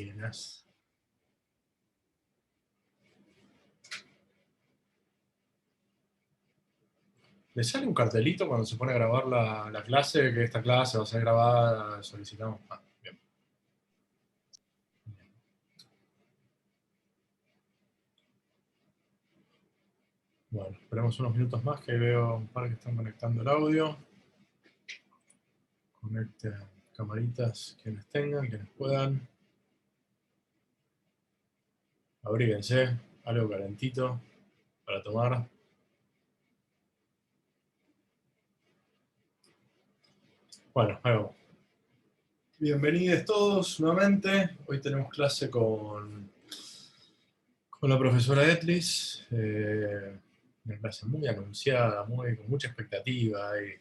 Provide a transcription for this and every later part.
Buenas. ¿Le sale un cartelito cuando se pone a grabar la clase, que esta clase va a ser grabada? Solicitamos. Bien. Bueno, esperemos unos minutos más, que veo un par que están conectando el audio. Conecten camaritas quienes tengan, quienes puedan. Abríguense, algo calentito para tomar. Bueno, ahí vamos. Bienvenidos todos nuevamente. Hoy tenemos clase con la profesora Etlis. Una clase muy anunciada, con mucha expectativa. Y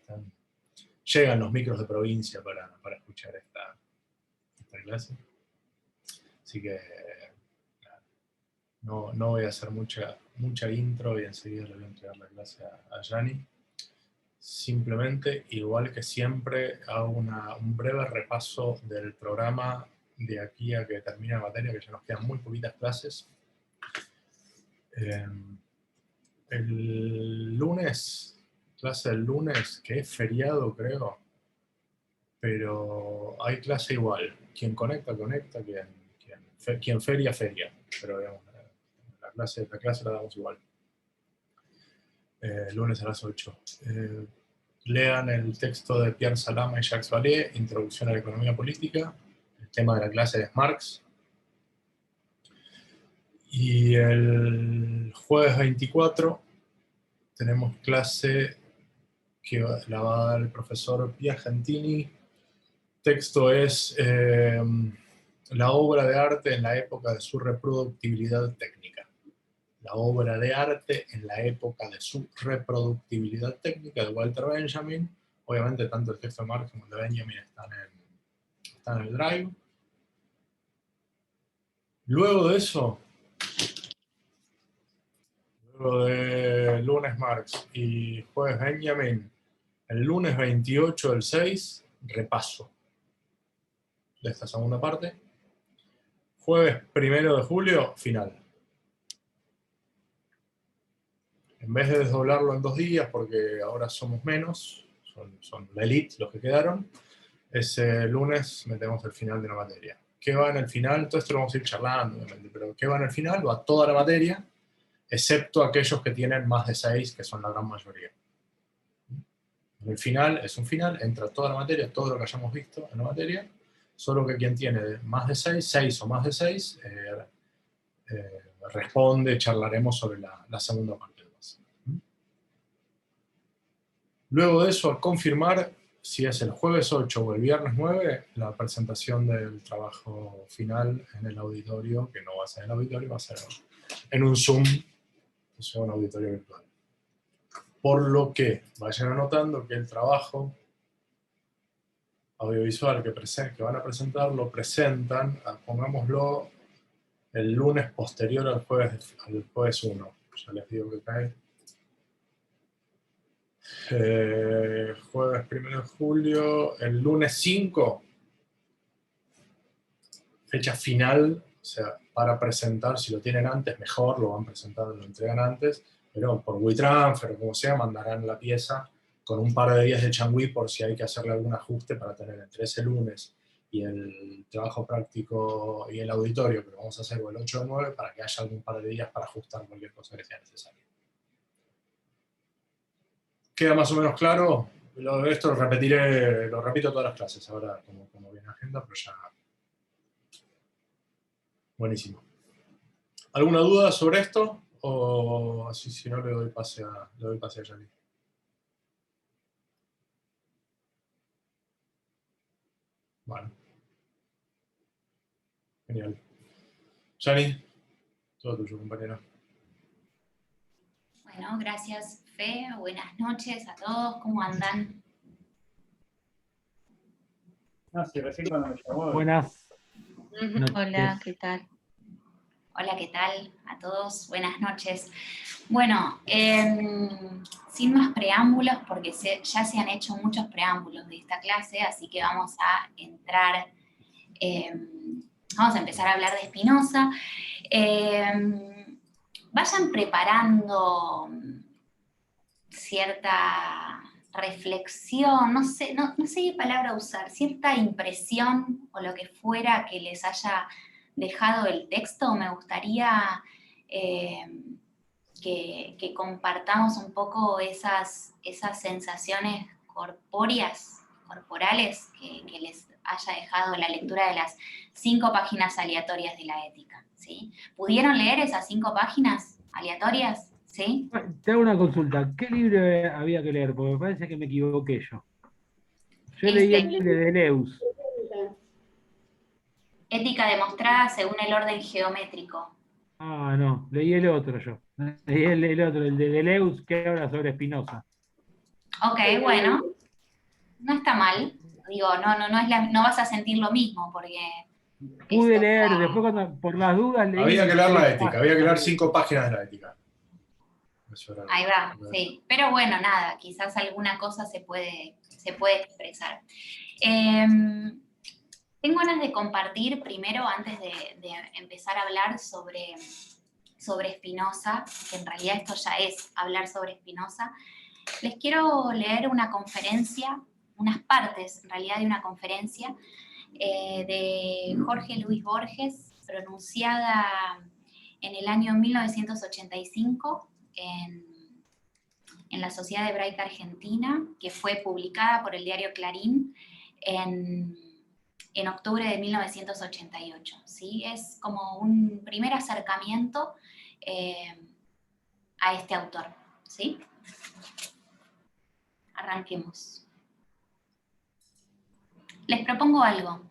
llegan los micros de provincia para escuchar esta clase. Así que no voy a hacer mucha intro y enseguida le voy a entregar la clase a Yani. Simplemente, igual que siempre, hago un breve repaso del programa de aquí a que termine la materia, que ya nos quedan muy poquitas clases. El lunes, clase del lunes, que es feriado creo, pero hay clase igual. Quien conecta, conecta, quien feria, feria. Pero digamos, la clase la damos igual. Lunes a las 8. Lean el texto de Pierre Salama y Jacques Vallée, Introducción a la Economía Política. El tema de la clase es Marx. Y el jueves 24 tenemos clase que la va a dar el profesor Piagentini. Texto es la obra de arte en la época de su reproductibilidad técnica. La obra de arte en la época de su reproductibilidad técnica, de Walter Benjamin. Obviamente tanto el texto de Marx como el de Benjamin están en el Drive. Luego de eso, luego de lunes Marx y jueves Benjamin, el lunes 28 del 6, repaso de esta segunda parte. Jueves 1 de julio, final. En vez de desdoblarlo en 2 días, porque ahora somos menos, son la elite los que quedaron, ese lunes metemos el final de la materia. ¿Qué va en el final? Todo esto lo vamos a ir charlando, obviamente, pero ¿qué va en el final? Va toda la materia, excepto aquellos que tienen más de 6, que son la gran mayoría. El final es un final, entra toda la materia, todo lo que hayamos visto en la materia, solo que quien tiene más de 6 o más de 6, responde, charlaremos sobre la segunda parte. Luego de eso, a confirmar si es el jueves 8 o el viernes 9, la presentación del trabajo final en el auditorio, que no va a ser en el auditorio, va a ser en un Zoom, o sea, un auditorio virtual. Por lo que vayan anotando que el trabajo audiovisual que van a presentar, lo presentan, pongámoslo, el lunes posterior al jueves 1. Ya les digo que cae. Jueves 1 de julio, el lunes 5, fecha final, o sea, para presentar, si lo tienen antes, mejor, lo van presentando, lo entregan antes, pero por WeTransfer o como sea, mandarán la pieza con un par de días de changüí por si hay que hacerle algún ajuste para tener entre ese lunes y el trabajo práctico y el auditorio, que lo vamos a hacer el 8 o 9, para que haya algún par de días para ajustar cualquier cosa que sea necesaria. ¿Queda más o menos claro? Esto lo repito todas las clases, ahora como viene agenda, pero ya... Buenísimo. ¿Alguna duda sobre esto? O así, si no, le doy pase a Yani. Bueno. Genial. Yani, todo tuyo, compañera. Bueno, gracias, Fe. Buenas noches a todos. ¿Cómo andan? No, sí, recién cuando me llamó. Buenas. Hola, ¿qué tal? Hola, ¿qué tal a todos? Buenas noches. Bueno, sin más preámbulos, porque ya se han hecho muchos preámbulos de esta clase, así que vamos a entrar Vamos a empezar a hablar de Spinoza. Vayan preparando cierta reflexión, no sé qué palabra usar, cierta impresión o lo que fuera que les haya dejado el texto. Me gustaría que compartamos un poco esas sensaciones corporales que les haya dejado la lectura de las 5 páginas aleatorias de la ética, ¿sí? ¿Pudieron leer esas 5 páginas aleatorias? ¿Sí? Te hago una consulta. ¿Qué libro había que leer? Porque me parece que me equivoqué yo. Yo leí el de Deleuze. Ética demostrada según el orden geométrico. Ah, no, leí el otro yo. Leí el otro, el de Deleuze, que habla sobre Spinoza. Ok, bueno, no está mal. Digo, no vas a sentir lo mismo, porque... Pude leer, después por las dudas leí... Había que leer la ética, había que leer 5 páginas de la ética. Ahí va, sí. Pero bueno, nada, quizás alguna cosa se puede expresar. Tengo ganas de compartir primero, antes de empezar a hablar sobre Spinoza, que en realidad esto ya es hablar sobre Spinoza. Les quiero leer una conferencia, unas partes en realidad de una conferencia de Jorge Luis Borges, pronunciada en el año 1985 en la Sociedad Hebraica Argentina, que fue publicada por el diario Clarín en octubre de 1988. ¿Sí? Es como un primer acercamiento a este autor. ¿Sí? Arranquemos. Les propongo algo.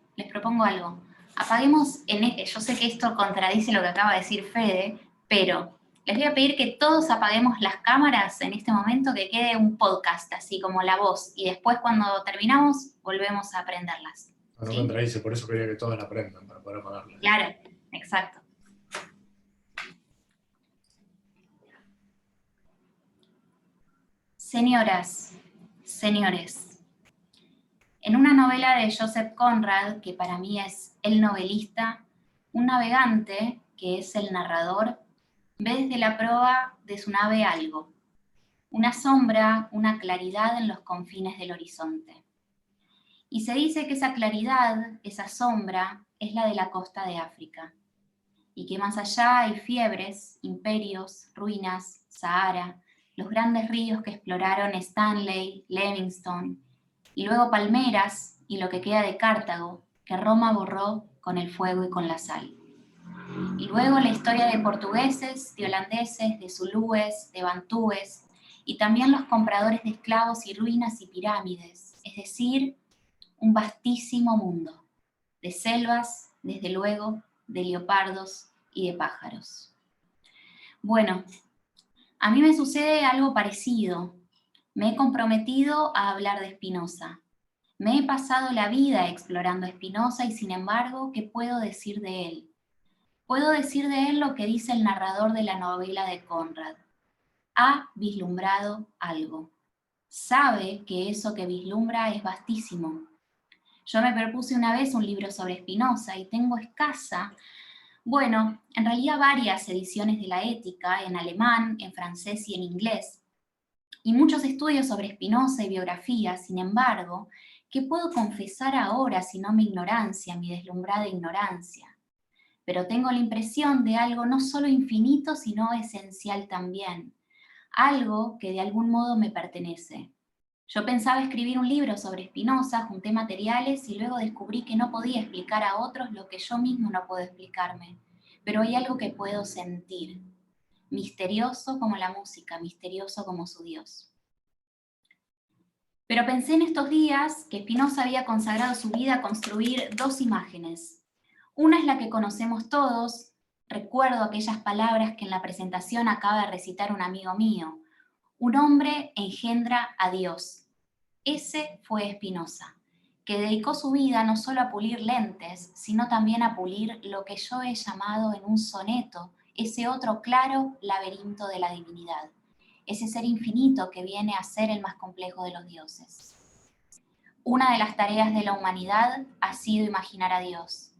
Apaguemos yo sé que esto contradice lo que acaba de decir Fede, pero les voy a pedir que todos apaguemos las cámaras en este momento, que quede un podcast, así como la voz, y después cuando terminamos volvemos a prenderlas. No contradice, por eso quería que todos la prendan, para poder apagarla. Claro, exacto. Señoras, señores, en una novela de Joseph Conrad, que para mí es el novelista, un navegante, que es el narrador, ve desde la proa de su nave algo, una sombra, una claridad en los confines del horizonte. Y se dice que esa claridad, esa sombra, es la de la costa de África, y que más allá hay fiebres, imperios, ruinas, Sahara, los grandes ríos que exploraron Stanley, Livingstone, y luego palmeras y lo que queda de Cartago, que Roma borró con el fuego y con la sal. Y luego la historia de portugueses, de holandeses, de zulúes, de bantúes, y también los compradores de esclavos y ruinas y pirámides, es decir, un vastísimo mundo, de selvas, desde luego, de leopardos y de pájaros. Bueno, a mí me sucede algo parecido. Me he comprometido a hablar de Spinoza. Me he pasado la vida explorando a Spinoza y sin embargo, ¿qué puedo decir de él? Puedo decir de él lo que dice el narrador de la novela de Conrad. Ha vislumbrado algo. Sabe que eso que vislumbra es vastísimo. Yo me propuse una vez un libro sobre Spinoza y tengo en realidad varias ediciones de la Ética en alemán, en francés y en inglés, y muchos estudios sobre Spinoza y biografías. Sin embargo, ¿qué puedo confesar ahora sino mi ignorancia, mi deslumbrada ignorancia? Pero tengo la impresión de algo no solo infinito, sino esencial también, algo que de algún modo me pertenece. Yo pensaba escribir un libro sobre Spinoza, junté materiales y luego descubrí que no podía explicar a otros lo que yo mismo no puedo explicarme. Pero hay algo que puedo sentir, misterioso como la música, misterioso como su Dios. Pero pensé en estos días que Spinoza había consagrado su vida a construir 2 imágenes. Una es la que conocemos todos. Recuerdo aquellas palabras que en la presentación acaba de recitar un amigo mío. Un hombre engendra a Dios. Ese fue Spinoza, que dedicó su vida no solo a pulir lentes, sino también a pulir lo que yo he llamado en un soneto, ese otro claro laberinto de la divinidad, ese ser infinito que viene a ser el más complejo de los dioses. Una de las tareas de la humanidad ha sido imaginar a Dios,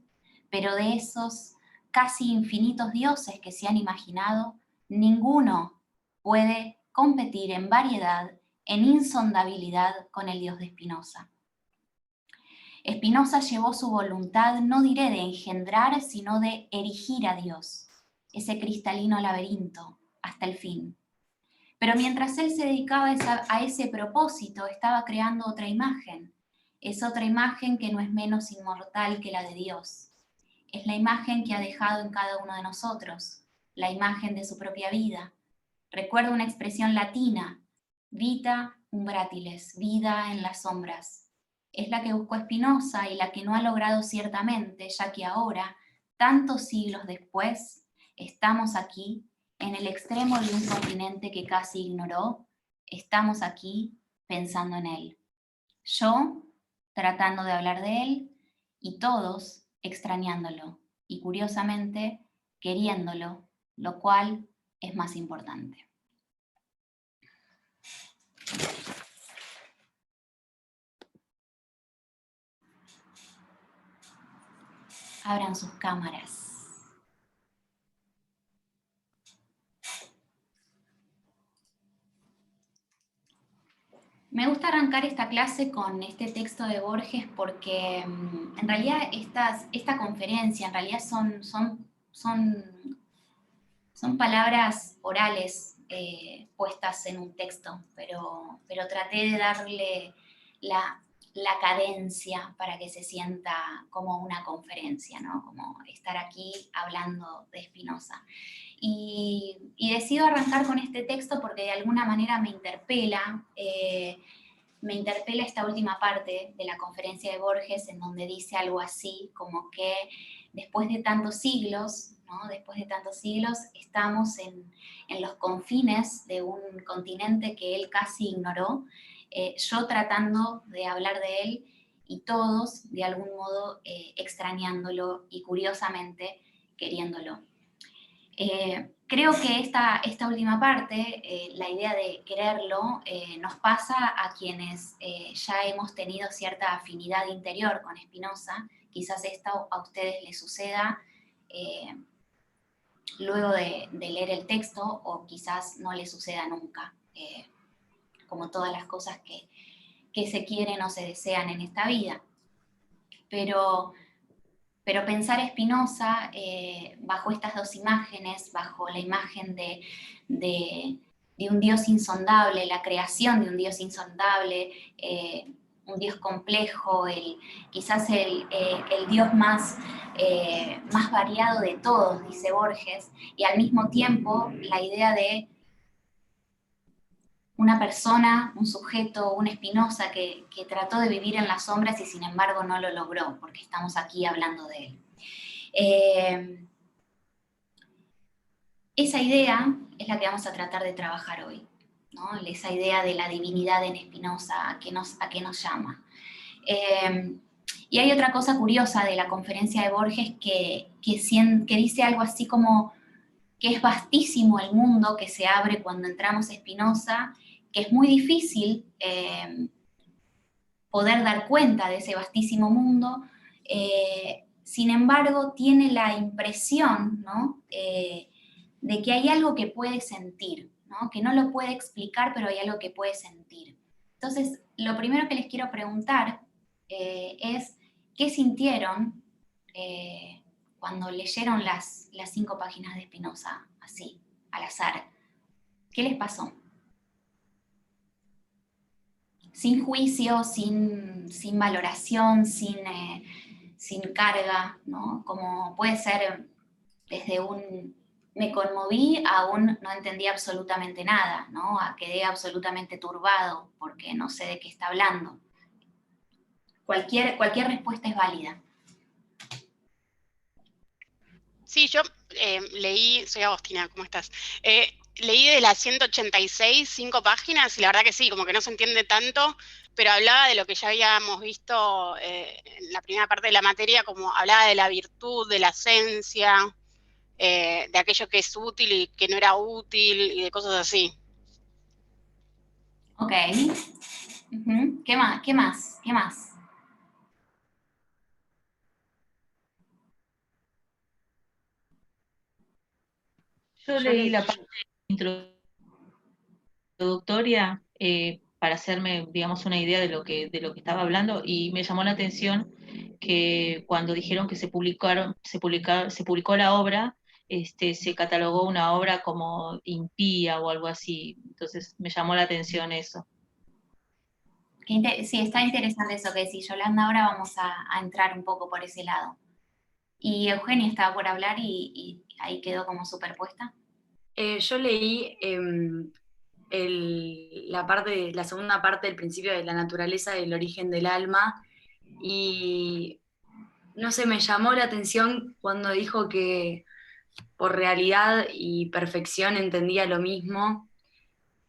pero de esos casi infinitos dioses que se han imaginado, ninguno puede competir en variedad, en insondabilidad con el Dios de Spinoza. Spinoza llevó su voluntad, no diré de engendrar, sino de erigir a Dios, ese cristalino laberinto, hasta el fin. Pero mientras él se dedicaba a ese propósito, estaba creando otra imagen. Es otra imagen que no es menos inmortal que la de Dios. Es la imagen que ha dejado en cada uno de nosotros, la imagen de su propia vida. Recuerdo una expresión latina, vita umbratiles, vida en las sombras. Es la que buscó Spinoza y la que no ha logrado ciertamente, ya que ahora, tantos siglos después, estamos aquí, en el extremo de un continente que casi ignoró, estamos aquí pensando en él. Yo, tratando de hablar de él, y todos extrañándolo, y curiosamente, queriéndolo, lo cual es más importante. Abran sus cámaras. Me gusta arrancar esta clase con este texto de Borges porque en realidad esta conferencia en realidad son palabras orales puestas en un texto, pero traté de darle la cadencia para que se sienta como una conferencia, ¿no? Como estar aquí hablando de Spinoza. Y decido arrancar con este texto porque de alguna manera me interpela esta última parte de la conferencia de Borges, en donde dice algo así como que después de tantos siglos, ¿no? Después de tantos siglos estamos en los confines de un continente que él casi ignoró, yo tratando de hablar de él y todos de algún modo extrañándolo y curiosamente queriéndolo. Creo que esta última parte, la idea de quererlo, nos pasa a quienes ya hemos tenido cierta afinidad interior con Spinoza. Quizás esto a ustedes les suceda luego de leer el texto, o quizás no les suceda nunca, como todas las cosas que se quieren o se desean en esta vida. Pero pensar a Spinoza bajo estas dos imágenes, bajo la imagen de un Dios insondable, la creación de un Dios insondable, un Dios complejo, quizás el Dios más variado de todos, dice Borges, y al mismo tiempo la idea de una persona, un sujeto, un Spinoza que trató de vivir en las sombras y sin embargo no lo logró, porque estamos aquí hablando de él. Esa idea es la que vamos a tratar de trabajar hoy, ¿no? Esa idea de la divinidad en Spinoza, a qué nos llama. Y hay otra cosa curiosa de la conferencia de Borges que dice algo así como que es vastísimo el mundo que se abre cuando entramos a Spinoza, que es muy difícil poder dar cuenta de ese vastísimo mundo, sin embargo tiene la impresión, ¿no? De que hay algo que puede sentir, ¿no? Que no lo puede explicar, pero hay algo que puede sentir. Entonces, lo primero que les quiero preguntar es, ¿qué sintieron cuando leyeron las 5 páginas de Spinoza, así, al azar? ¿Qué les pasó? Sin juicio, sin valoración, sin carga, ¿no? Como puede ser desde me conmoví a no entendí absolutamente nada, ¿no? Quedé absolutamente turbado porque no sé de qué está hablando. Cualquier respuesta es válida. Sí, yo leí, soy Agostina, ¿cómo estás? Leí de las 186, 5 páginas, y la verdad que sí, como que no se entiende tanto, pero hablaba de lo que ya habíamos visto en la primera parte de la materia, como hablaba de la virtud, de la esencia, de aquello que es útil y que no era útil, y de cosas así. Ok. ¿Qué más? Yo leí la parte introductoria para hacerme, digamos, una idea de lo que estaba hablando, y me llamó la atención que cuando dijeron que se publicó la obra, se catalogó una obra como impía o algo así. Entonces me llamó la atención eso. Sí, está interesante eso que decís, Yolanda. Ahora vamos a entrar un poco por ese lado. Y Eugenia estaba por hablar y ahí quedó como superpuesta. Yo leí la segunda parte del principio de la naturaleza y el origen del alma, y no sé, me llamó la atención cuando dijo que por realidad y perfección entendía lo mismo,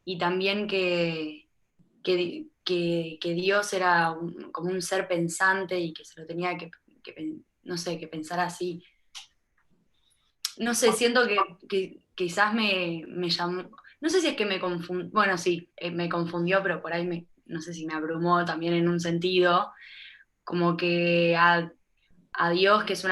y también que Dios era como un ser pensante y que se lo tenía no sé, que pensar así. No sé, siento que quizás me llamó, no sé si es que me confundió, bueno, sí, me confundió, pero por ahí no sé si me abrumó también en un sentido, como que a Dios, que es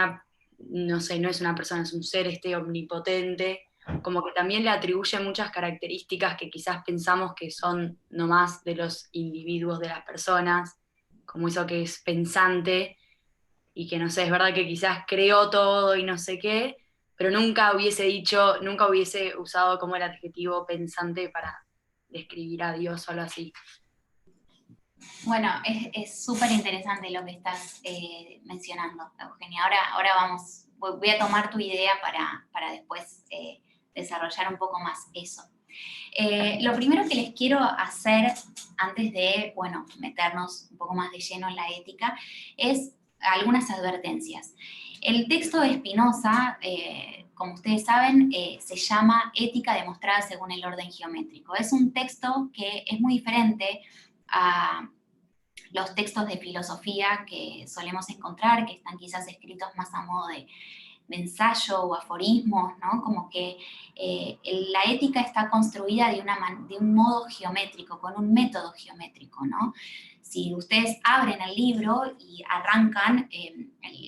no sé, no es una persona, es un ser omnipotente, como que también le atribuye muchas características que quizás pensamos que son nomás de los individuos, de las personas, como eso que es pensante, y que no sé, es verdad que quizás creó todo y no sé qué, pero nunca hubiese usado como el adjetivo pensante para describir a Dios o algo así. Bueno, es súper interesante lo que estás mencionando, Eugenia. Ahora voy a tomar tu idea para después desarrollar un poco más eso. Lo primero que les quiero hacer antes de, bueno, meternos un poco más de lleno en la ética es algunas advertencias. El texto de Spinoza, como ustedes saben, se llama Ética demostrada según el orden geométrico. Es un texto que es muy diferente a los textos de filosofía que solemos encontrar, que están quizás escritos más a modo de ensayo o aforismos, ¿no? Como que la ética está construida de un modo geométrico, con un método geométrico, ¿no? Si ustedes abren el libro y arrancan,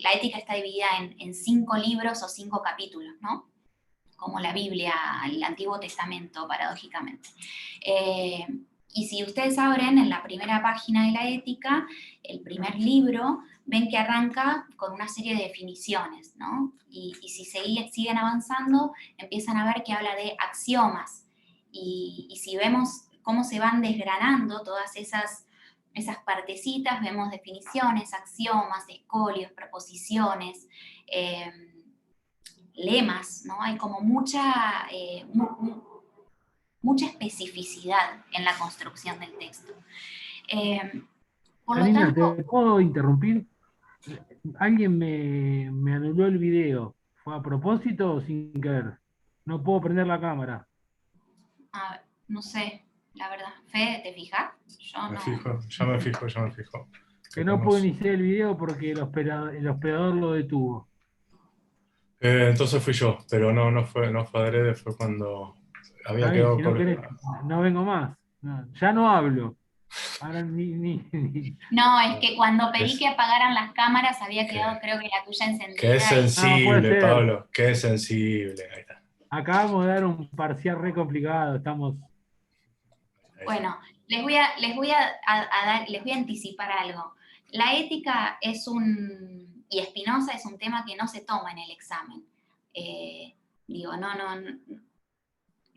la ética está dividida en 5 libros o 5 capítulos, ¿no? Como la Biblia, el Antiguo Testamento, paradójicamente. Y si ustedes abren en la primera página de la ética, el primer libro, ven que arranca con una serie de definiciones, ¿no? Y si siguen avanzando, empiezan a ver que habla de axiomas. Y si vemos cómo se van desgranando todas esas partecitas, vemos definiciones, axiomas, escolios, proposiciones, lemas, ¿no? Hay como mucha especificidad en la construcción del texto. Por lo Janina, tanto, ¿te puedo interrumpir? Alguien me anuló el video. ¿Fue a propósito o sin querer? No puedo prender la cámara. a ver, no sé, la verdad. Fede, ¿te fijas? Yo Me no. fijo, ya me fijo. Que no puedo iniciar el video porque el hospedador lo detuvo. Entonces fui yo, pero no fue adrede, fue cuando había Ay, quedado si no querés, no vengo más. No, ya no hablo. Ahora No, es que cuando pedí que apagaran las cámaras había quedado, creo que la tuya encendida. Qué sensible, puede ser. Pablo, qué sensible. Ahí está. Acabamos de dar un parcial re complicado, estamos. Bueno, les voy a anticipar algo. La ética y Spinoza es un tema que no se toma en el examen.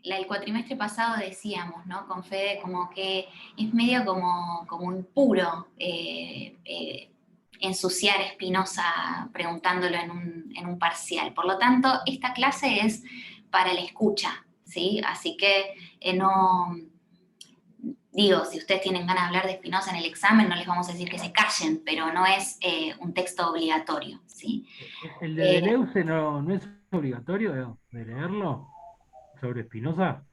El cuatrimestre pasado decíamos, ¿no? Con Fede, como que es medio como impuro ensuciar a Spinoza preguntándolo en un parcial. Por lo tanto, esta clase es para la escucha, ¿sí? Así que digo, si ustedes tienen ganas de hablar de Spinoza en el examen, no les vamos a decir que se callen, pero no es un texto obligatorio, ¿sí? ¿El de Deleuze no es obligatorio de leerlo? ¿Sobre Spinoza?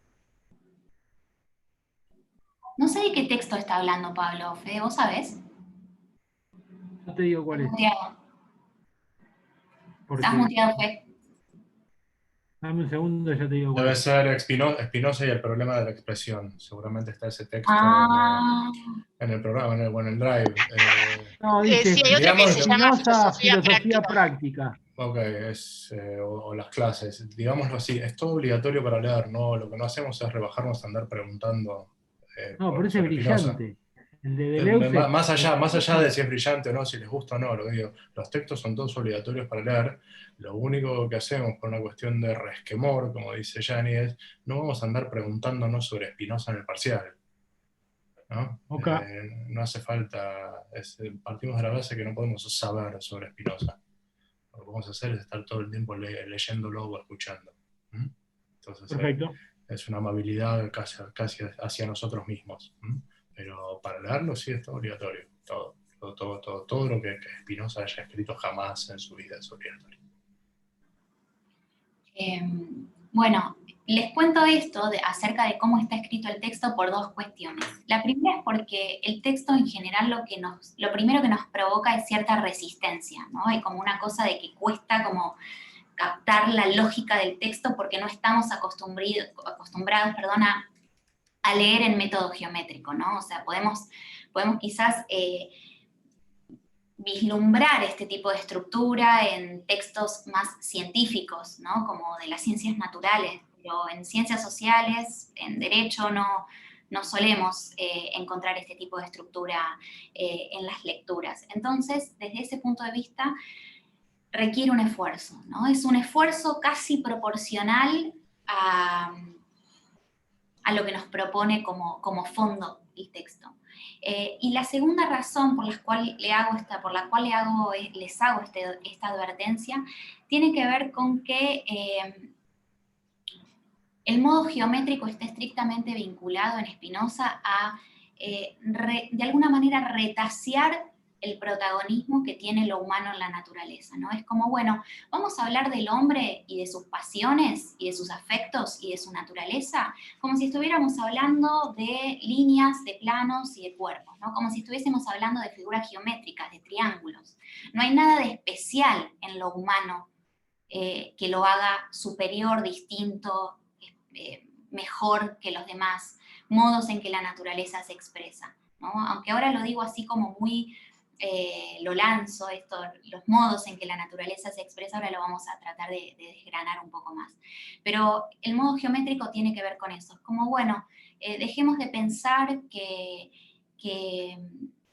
No sé de qué texto está hablando Pablo. Fede, ¿vos sabés? Yo te digo cuál es. Estás muteado, Fede. Dame un segundo, ya te digo cuál Debe es. ser Spinoza y el problema de la expresión. Seguramente está ese texto en el programa, en el Drive. No, dice sí, hay otra que se llama Spinoza, filosofía práctica. práctica. Ok, o las clases, digámoslo así, es todo obligatorio para leer, ¿no? Lo que no hacemos es rebajarnos a andar preguntando No, pero ese es sobre Spinoza. brillante. El de Deleuze Más allá de si es brillante o no, si les gusta o no, lo que digo, los textos son todos obligatorios para leer. Lo único que hacemos por una cuestión de resquemor, como dice Gianni, es no vamos a andar preguntándonos sobre Spinoza en el parcial, ¿no? Ok. No hace falta, partimos de la base que no podemos saber sobre Spinoza. Lo que vamos a hacer es estar todo el tiempo leyéndolo o escuchando. ¿Mm? Entonces Perfecto. es una amabilidad casi hacia nosotros mismos. ¿Mm? Pero para leerlo sí es todo obligatorio. Todo lo que Spinoza haya escrito jamás en su vida es obligatorio. Bueno, les cuento esto acerca de cómo está escrito el texto por dos cuestiones. La primera es porque el texto en general lo primero que nos provoca es cierta resistencia, ¿no? Hay como una cosa de que cuesta como captar la lógica del texto porque no estamos acostumbrados a leer en método geométrico, ¿no? O sea, podemos quizás vislumbrar este tipo de estructura en textos más científicos, ¿no? Como de las ciencias naturales, pero en ciencias sociales, en derecho, no solemos encontrar este tipo de estructura en las lecturas. Entonces, desde ese punto de vista, requiere un esfuerzo, ¿no? Es un esfuerzo casi proporcional a lo que nos propone como fondo el texto. Y la segunda razón por la cual les hago esta advertencia tiene que ver con que el modo geométrico está estrictamente vinculado en Spinoza a, de alguna manera, retasear el protagonismo que tiene lo humano en la naturaleza, ¿no? Es como, bueno, vamos a hablar del hombre y de sus pasiones y de sus afectos y de su naturaleza, como si estuviéramos hablando de líneas, de planos y de cuerpos, ¿no? Como si estuviésemos hablando de figuras geométricas, de triángulos. No hay nada de especial en lo humano que lo haga superior, distinto, mejor que los demás modos en que la naturaleza se expresa, ¿no? Aunque ahora lo digo así como muy... lo lanzo, los modos en que la naturaleza se expresa, ahora lo vamos a tratar de desgranar un poco más. Pero el modo geométrico tiene que ver con eso. Es como, bueno, dejemos de pensar que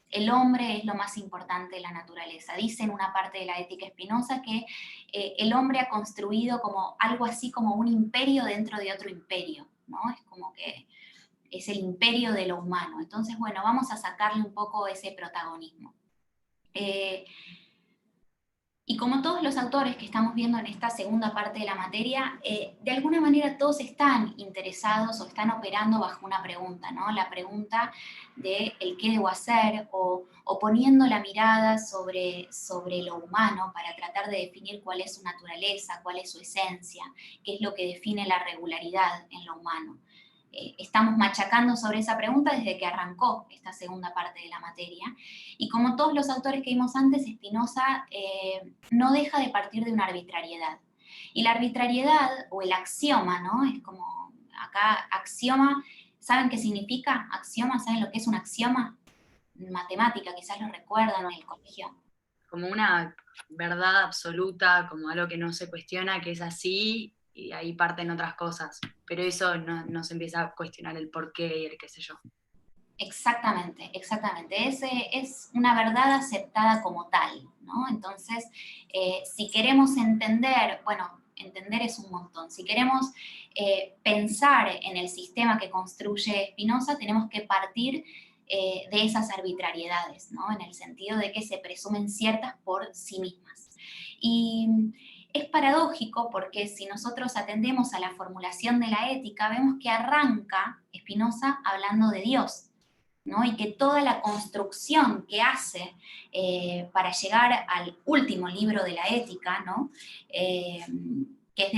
el hombre es lo más importante de la naturaleza. Dice en una parte de la Ética Spinoza que el hombre ha construido como algo así como un imperio dentro de otro imperio, ¿no? Es como que es el imperio de lo humano. Entonces, bueno, vamos a sacarle un poco ese protagonismo. Y como todos los autores que estamos viendo en esta segunda parte de la materia, de alguna manera todos están interesados o están operando bajo una pregunta, ¿no? La pregunta de el qué debo hacer o poniendo la mirada sobre lo humano para tratar de definir cuál es su naturaleza, cuál es su esencia, qué es lo que define la regularidad en lo humano. Estamos machacando sobre esa pregunta desde que arrancó esta segunda parte de la materia. Y como todos los autores que vimos antes, Spinoza no deja de partir de una arbitrariedad. Y la arbitrariedad, o el axioma, ¿no? Es como, acá, axioma, ¿saben qué significa? Axioma, ¿saben lo que es un axioma? Matemática, quizás lo recuerdan en el colegio. Como una verdad absoluta, como algo que no se cuestiona, que es así, y ahí parten otras cosas. Pero eso no se empieza a cuestionar el porqué y el qué sé yo. Exactamente, exactamente. Es una verdad aceptada como tal, ¿no? Entonces, si queremos entender, bueno, entender es un montón. Si queremos pensar en el sistema que construye Spinoza, tenemos que partir de esas arbitrariedades, ¿no? En el sentido de que se presumen ciertas por sí mismas. Y es paradójico porque si nosotros atendemos a la formulación de la ética, vemos que arranca Spinoza hablando de Dios, ¿no? Y que toda la construcción que hace para llegar al último libro de la ética, ¿no? Que es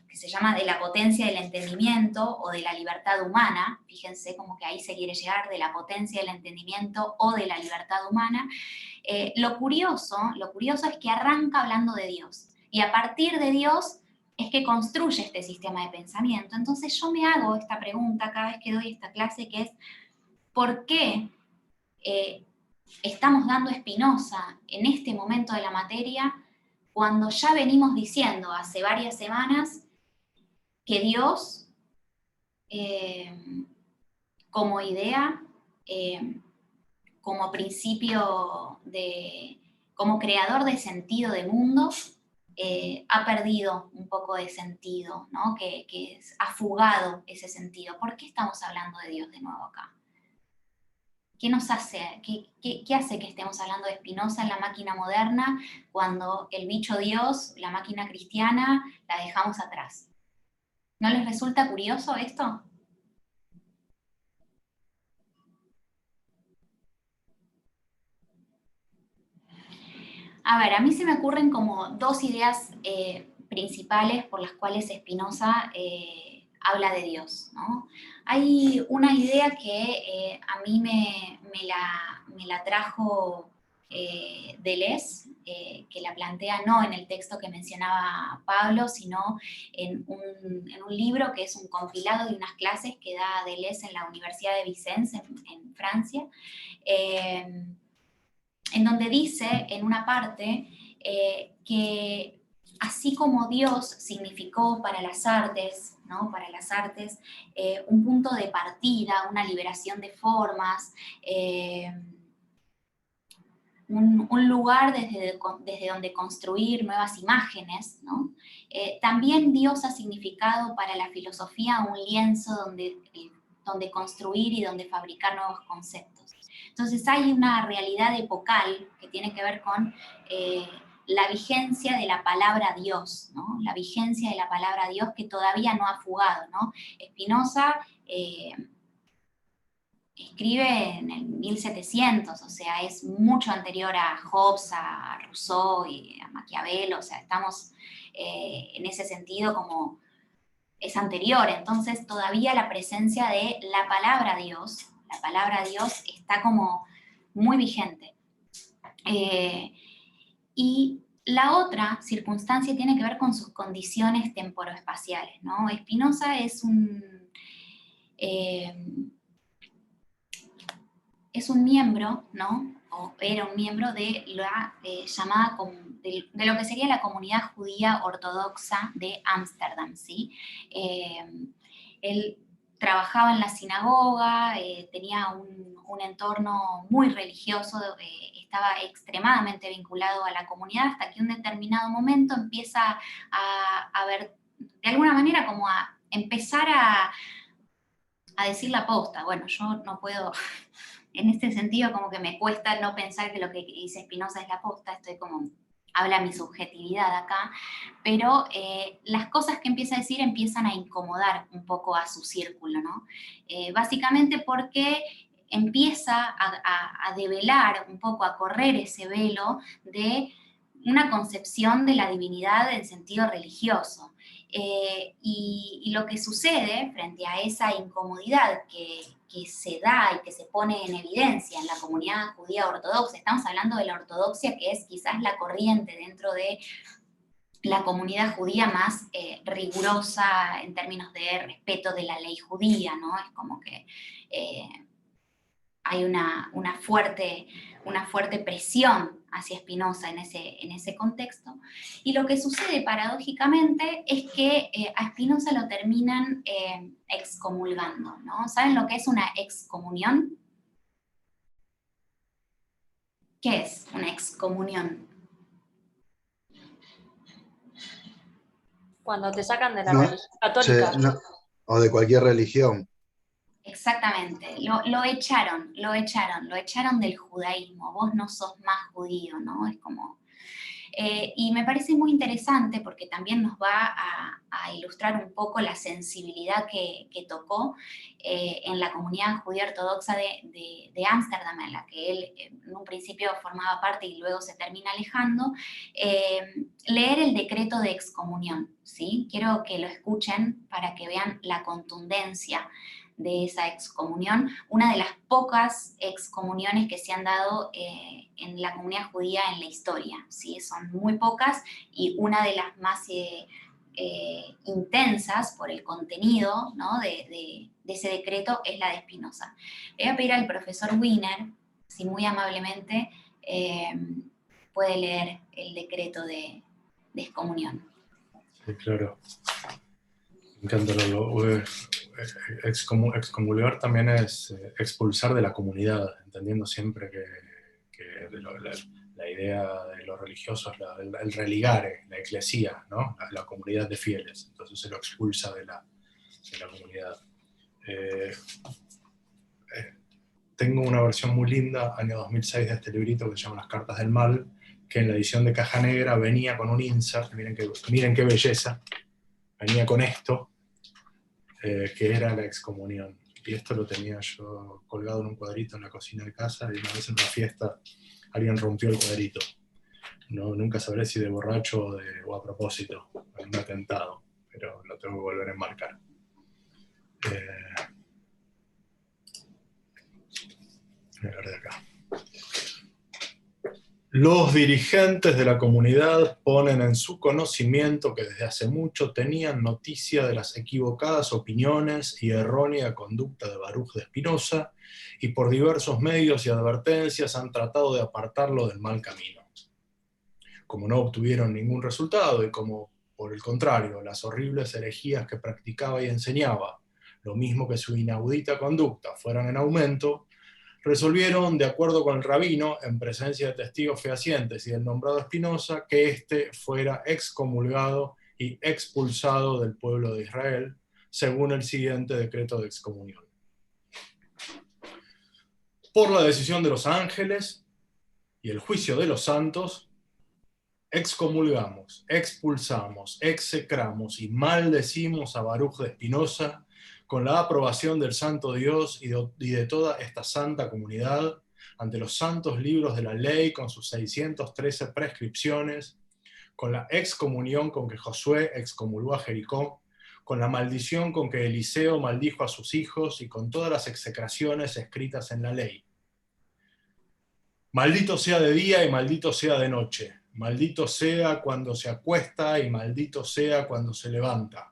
que se llama de la potencia del entendimiento o de la libertad humana, fíjense como que ahí se quiere llegar de la potencia del entendimiento o de la libertad humana, lo curioso es que arranca hablando de Dios, y a partir de Dios es que construye este sistema de pensamiento. Entonces yo me hago esta pregunta cada vez que doy esta clase, que es, ¿por qué estamos dando a Spinoza en este momento de la materia cuando ya venimos diciendo hace varias semanas que Dios, como idea, como principio, como creador de sentido de mundo, ha perdido un poco de sentido, ¿no? Que ha fugado ese sentido. ¿Por qué estamos hablando de Dios de nuevo acá? ¿Qué nos hace? ¿Qué hace que estemos hablando de Spinoza en la máquina moderna cuando el bicho Dios, la máquina cristiana, la dejamos atrás? ¿No les resulta curioso esto? A ver, a mí se me ocurren como dos ideas principales por las cuales Spinoza habla de Dios, ¿no? Hay una idea que a mí me la trajo Deleuze, que la plantea no en el texto que mencionaba Pablo, sino en un libro que es un compilado de unas clases que da Deleuze en la Universidad de Vicence, en Francia, en donde dice, en una parte, que así como Dios significó para las artes, ¿no? Para las artes, un punto de partida, una liberación de formas, un lugar desde donde construir nuevas imágenes, ¿no? También Dios ha significado para la filosofía un lienzo donde construir y donde fabricar nuevos conceptos. Entonces hay una realidad epocal que tiene que ver con la vigencia de la palabra Dios, ¿no? La vigencia de la palabra Dios que todavía no ha fugado, ¿no? Spinoza escribe en el 1700, o sea, es mucho anterior a Hobbes, a Rousseau y a Maquiavelo, o sea, estamos en ese sentido como es anterior, entonces todavía la presencia de la palabra Dios está como muy vigente. Y la otra circunstancia tiene que ver con sus condiciones temporoespaciales, ¿no? Spinoza es un miembro, ¿no? O era un miembro de la llamada, de lo que sería la comunidad judía ortodoxa de Ámsterdam, ¿sí? Él trabajaba en la sinagoga, tenía un entorno muy religioso, estaba extremadamente vinculado a la comunidad, hasta que un determinado momento empieza a ver, de alguna manera, como a empezar a decir la posta. Bueno, yo no puedo, en este sentido como que me cuesta no pensar que lo que dice Spinoza es la posta, estoy como, habla mi subjetividad acá, pero las cosas que empieza a decir empiezan a incomodar un poco a su círculo, ¿no? Básicamente porque empieza a develar un poco, a correr ese velo de una concepción de la divinidad en sentido religioso. Y lo que sucede frente a esa incomodidad que se da y que se pone en evidencia en la comunidad judía ortodoxa, estamos hablando de la ortodoxia, que es quizás la corriente dentro de la comunidad judía más rigurosa en términos de respeto de la ley judía, ¿no? Es como que hay una fuerte presión hacia Spinoza en ese contexto. Y lo que sucede paradójicamente es que a Spinoza lo terminan excomulgando, ¿no? ¿Saben lo que es una excomunión? ¿Qué es una excomunión? Cuando te sacan de la religión católica. O de cualquier religión. Exactamente, lo echaron del judaísmo, vos no sos más judío, ¿no? Es como... y me parece muy interesante porque también nos va a ilustrar un poco la sensibilidad que tocó en la comunidad judía ortodoxa de Ámsterdam, en la que él en un principio formaba parte y luego se termina alejando, leer el decreto de excomunión, ¿sí? Quiero que lo escuchen para que vean la contundencia de esa excomunión, una de las pocas excomuniones que se han dado en la comunidad judía en la historia, ¿sí? Son muy pocas y una de las más intensas por el contenido, ¿no? de ese decreto es la de Spinoza. Le voy a pedir al profesor Wiener, si muy amablemente puede leer el decreto de excomunión. Sí, claro. Me encanta excomulgar también es expulsar de la comunidad, entendiendo siempre que la idea de lo religioso es el religare, la eclesía, ¿no? La comunidad de fieles. Entonces se lo expulsa de la comunidad. Tengo una versión muy linda, año 2006, de este librito que se llama Las Cartas del Mal, que en la edición de caja negra venía con un insert, miren qué belleza, venía con esto, que era la excomunión. Y esto lo tenía yo colgado en un cuadrito en la cocina de casa, y una vez en una fiesta alguien rompió el cuadrito. No, nunca sabré si de borracho o a propósito, en un atentado, pero lo tengo que volver a enmarcar. Voy a ver de acá. Los dirigentes de la comunidad ponen en su conocimiento que desde hace mucho tenían noticia de las equivocadas opiniones y errónea conducta de Baruch de Spinoza, y por diversos medios y advertencias han tratado de apartarlo del mal camino. Como no obtuvieron ningún resultado y como, por el contrario, las horribles herejías que practicaba y enseñaba, lo mismo que su inaudita conducta, fueran en aumento, resolvieron, de acuerdo con el rabino, en presencia de testigos fehacientes y del nombrado Spinoza, que éste fuera excomulgado y expulsado del pueblo de Israel, según el siguiente decreto de excomunión. Por la decisión de los ángeles y el juicio de los santos, excomulgamos, expulsamos, execramos y maldecimos a Baruch de Spinoza, con la aprobación del Santo Dios y de toda esta santa comunidad, ante los santos libros de la ley con sus 613 prescripciones, con la excomunión con que Josué excomulgó a Jericó, con la maldición con que Eliseo maldijo a sus hijos y con todas las execraciones escritas en la ley. Maldito sea de día y maldito sea de noche, maldito sea cuando se acuesta y maldito sea cuando se levanta.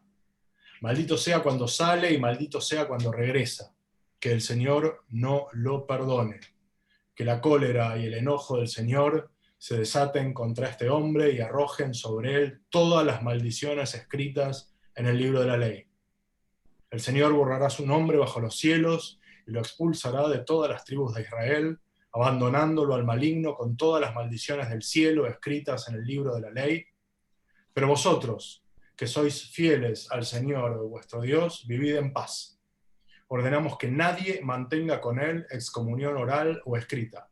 Maldito sea cuando sale y maldito sea cuando regresa. Que el Señor no lo perdone. Que la cólera y el enojo del Señor se desaten contra este hombre y arrojen sobre él todas las maldiciones escritas en el libro de la ley. El Señor borrará su nombre bajo los cielos y lo expulsará de todas las tribus de Israel, abandonándolo al maligno con todas las maldiciones del cielo escritas en el libro de la ley. Pero vosotros, que sois fieles al Señor vuestro Dios, vivid en paz. Ordenamos que nadie mantenga con él excomunión oral o escrita,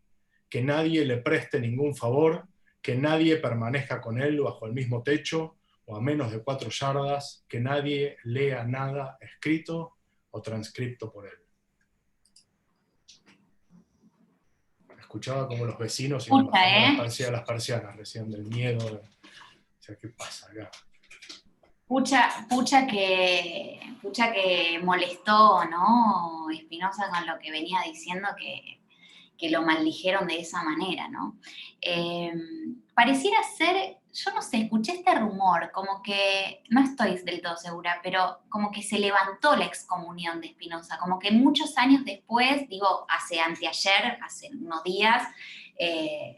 que nadie le preste ningún favor, que nadie permanezca con él bajo el mismo techo o a menos de 4 yardas, que nadie lea nada escrito o transcripto por él. Escuchaba como los vecinos iban bajando las persianas recién del miedo. O sea, ¿qué pasa acá? Pucha que molestó, ¿no? Spinoza con lo que venía diciendo, que lo maldijeron de esa manera, ¿no? Pareciera ser, yo no sé, escuché este rumor, como que, no estoy del todo segura, pero como que se levantó la excomunión de Spinoza, como que muchos años después, digo, anteayer, hace unos días,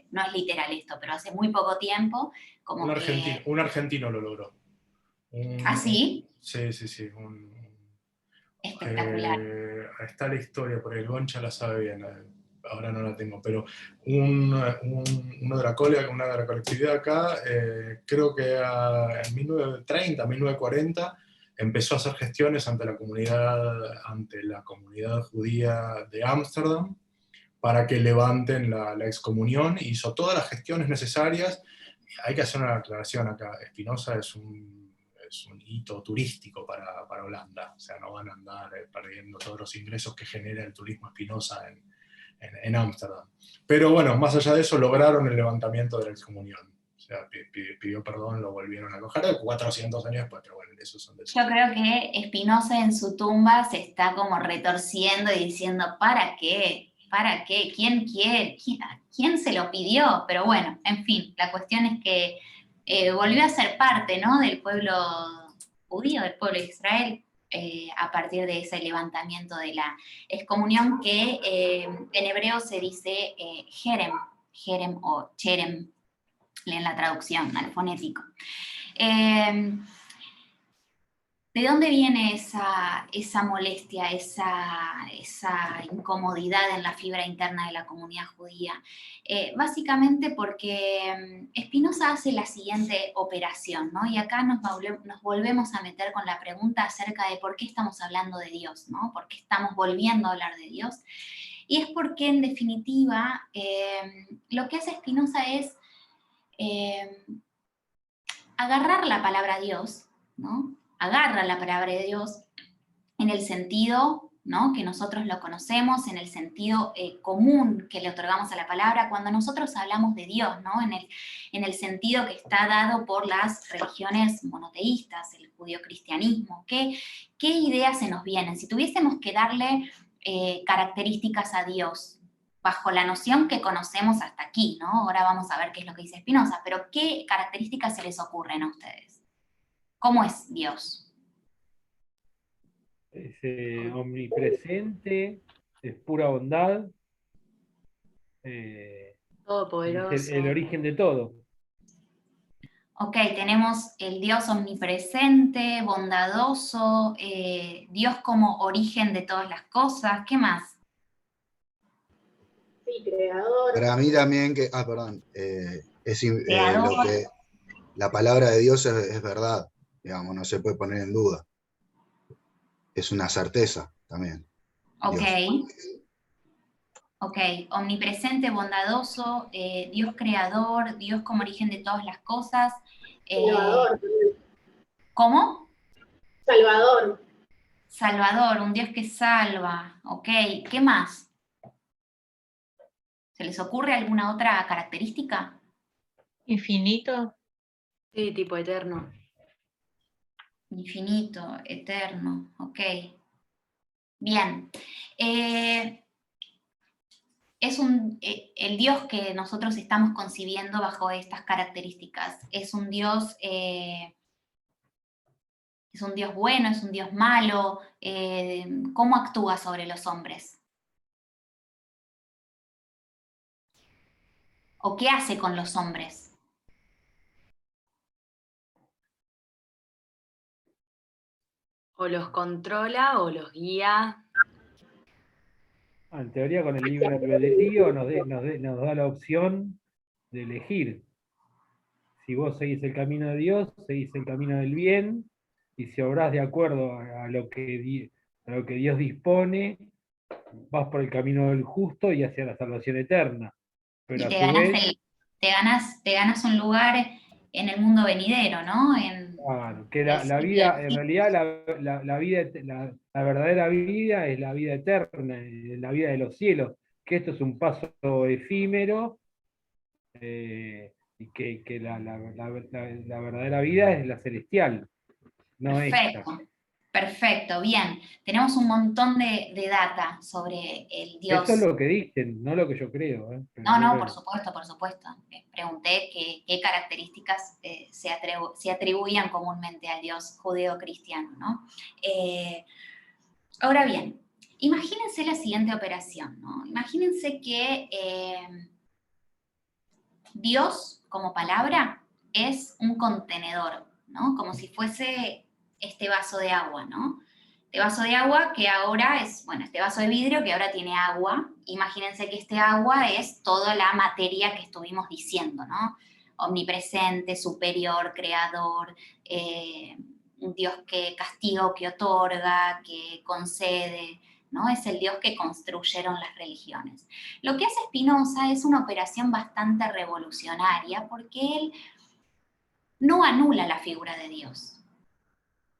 no es literal esto, pero hace muy poco tiempo, como un argentino lo logró. ¿Ah, sí? Sí. Espectacular. Está la historia, porque el Goncha la sabe bien, ahora no la tengo, pero una de la colectividad acá, creo que en 1930, 1940, empezó a hacer gestiones ante la comunidad judía de Ámsterdam para que levanten la excomunión, y hizo todas las gestiones necesarias. Hay que hacer una aclaración acá. Spinoza es un hito turístico para Holanda, o sea, no van a andar perdiendo todos los ingresos que genera el turismo Spinoza en Ámsterdam. Pero bueno, más allá de eso, lograron el levantamiento de la excomunión. O sea, pidió perdón, lo volvieron a alojar 400 años después, pero bueno, esos son de... Yo creo que Spinoza en su tumba se está como retorciendo y diciendo, ¿para qué? ¿Para qué? ¿Quién quiere? ¿Quién se lo pidió? Pero bueno, en fin, la cuestión es que volvió a ser parte, ¿no?, del pueblo judío, del pueblo de Israel, a partir de ese levantamiento de la excomunión que en hebreo se dice jerem o cherem, en la traducción, al fonético. ¿De dónde viene esa molestia, esa incomodidad en la fibra interna de la comunidad judía? Básicamente porque Spinoza hace la siguiente operación, ¿no? Y acá nos volvemos a meter con la pregunta acerca de por qué estamos hablando de Dios, ¿no? ¿Por qué estamos volviendo a hablar de Dios? Y es porque, en definitiva, lo que hace Spinoza es agarrar la palabra Dios, ¿no? Agarra la palabra de Dios en el sentido, ¿no?, que nosotros lo conocemos, en el sentido común que le otorgamos a la palabra, cuando nosotros hablamos de Dios, ¿no?, en el sentido que está dado por las religiones monoteístas, el judio-cristianismo. ¿Qué ideas se nos vienen? Si tuviésemos que darle características a Dios, bajo la noción que conocemos hasta aquí, ¿no? Ahora vamos a ver qué es lo que dice Spinoza, pero ¿qué características se les ocurren a ustedes? ¿Cómo es Dios? Es omnipresente, es pura bondad, Todopoderoso. es el origen de todo. Ok, tenemos el Dios omnipresente, bondadoso, Dios como origen de todas las cosas. ¿Qué más? Sí, creador. Para mí también que, perdón, Creador. lo que la palabra de Dios es verdad, digamos, no se puede poner en duda. Es una certeza también. Ok. Dios. Ok, omnipresente, bondadoso, Dios creador, Dios como origen de todas las cosas. Salvador. ¿Cómo? Salvador. Salvador, un Dios que salva. Ok, ¿qué más? ¿Se les ocurre alguna otra característica? Infinito. Sí, tipo eterno. Infinito, eterno, ok. Bien. Es el Dios que nosotros estamos concibiendo bajo estas características. Es un Dios bueno, es un Dios malo. ¿Cómo actúa sobre los hombres? ¿O qué hace con los hombres? O los controla o los guía. En teoría, con el libre albedrío nos da la opción de elegir. Si vos seguís el camino de Dios, seguís el camino del bien, y si obrás de acuerdo a lo que Dios dispone, vas por el camino del justo y hacia la salvación eterna. Pero Y a su vez, te ganas un lugar en el mundo venidero, ¿no? claro, que la vida, en realidad, la verdadera vida es la vida eterna, la vida de los cielos, que esto es un paso efímero, y que la verdadera vida es la celestial, no esta. Perfecto, bien. Tenemos un montón de data sobre el Dios. Eso es lo que dicen, no lo que yo creo. No, por supuesto. Pregunté qué características se atribuían comúnmente al Dios judeo-cristiano, ¿no? Ahora bien, imagínense la siguiente operación, ¿no? Imagínense que Dios, como palabra, es un contenedor, ¿no? Como si fuese este vaso de agua, ¿no? Este vaso de agua que ahora es, bueno, este vaso de vidrio que ahora tiene agua. Imagínense que este agua es toda la materia que estuvimos diciendo, ¿no? Omnipresente, superior, creador, un Dios que castiga o que otorga, que concede, ¿no? Es el Dios que construyeron las religiones. Lo que hace Spinoza es una operación bastante revolucionaria porque él no anula la figura de Dios.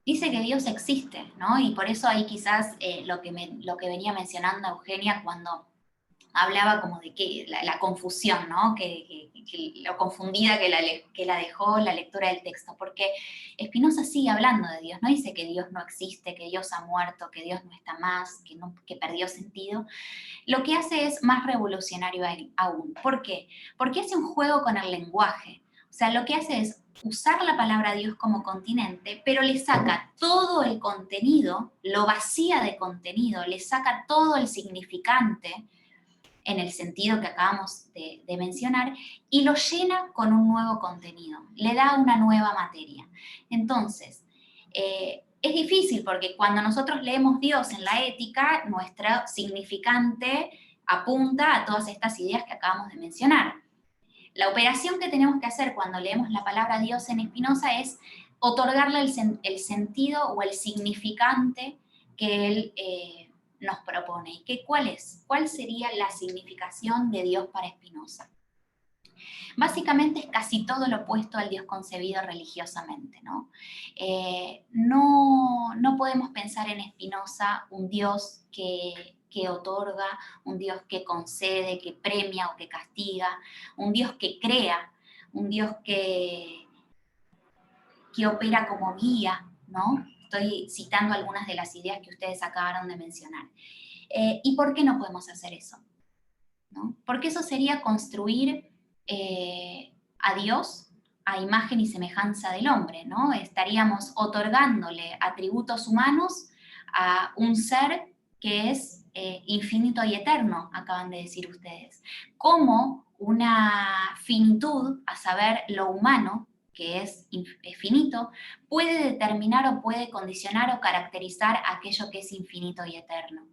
Dice que Dios existe, ¿no? Y por eso hay quizás lo que venía mencionando Eugenia cuando hablaba como de que la confusión, ¿no? Que lo confundida que la dejó la lectura del texto, porque Spinoza sigue hablando de Dios, no dice que Dios no existe, que Dios ha muerto, que Dios no está más, que perdió sentido. Lo que hace es más revolucionario aún. ¿Por qué? Porque hace un juego con el lenguaje. O sea, lo que hace es usar la palabra Dios como continente, pero le saca todo el contenido, lo vacía de contenido, le saca todo el significante en el sentido que acabamos de mencionar, y lo llena con un nuevo contenido, le da una nueva materia. Entonces, es difícil porque cuando nosotros leemos Dios en la ética, nuestro significante apunta a todas estas ideas que acabamos de mencionar. La operación que tenemos que hacer cuando leemos la palabra Dios en Spinoza es otorgarle el sentido o el significante que él nos propone. ¿Y cuál es? ¿Cuál sería la significación de Dios para Spinoza? Básicamente es casi todo lo opuesto al Dios concebido religiosamente, ¿no? No podemos pensar en Spinoza un Dios que otorga, un Dios que concede, que premia o que castiga, un Dios que crea, un Dios que opera como guía, ¿no? Estoy citando algunas de las ideas que ustedes acabaron de mencionar. ¿Y por qué no podemos hacer eso? ¿No? Porque eso sería construir a Dios a imagen y semejanza del hombre, ¿no? Estaríamos otorgándole atributos humanos a un ser que es infinito y eterno, acaban de decir ustedes. Como una finitud, a saber, lo humano, que es finito, puede determinar o puede condicionar o caracterizar aquello que es infinito y eterno.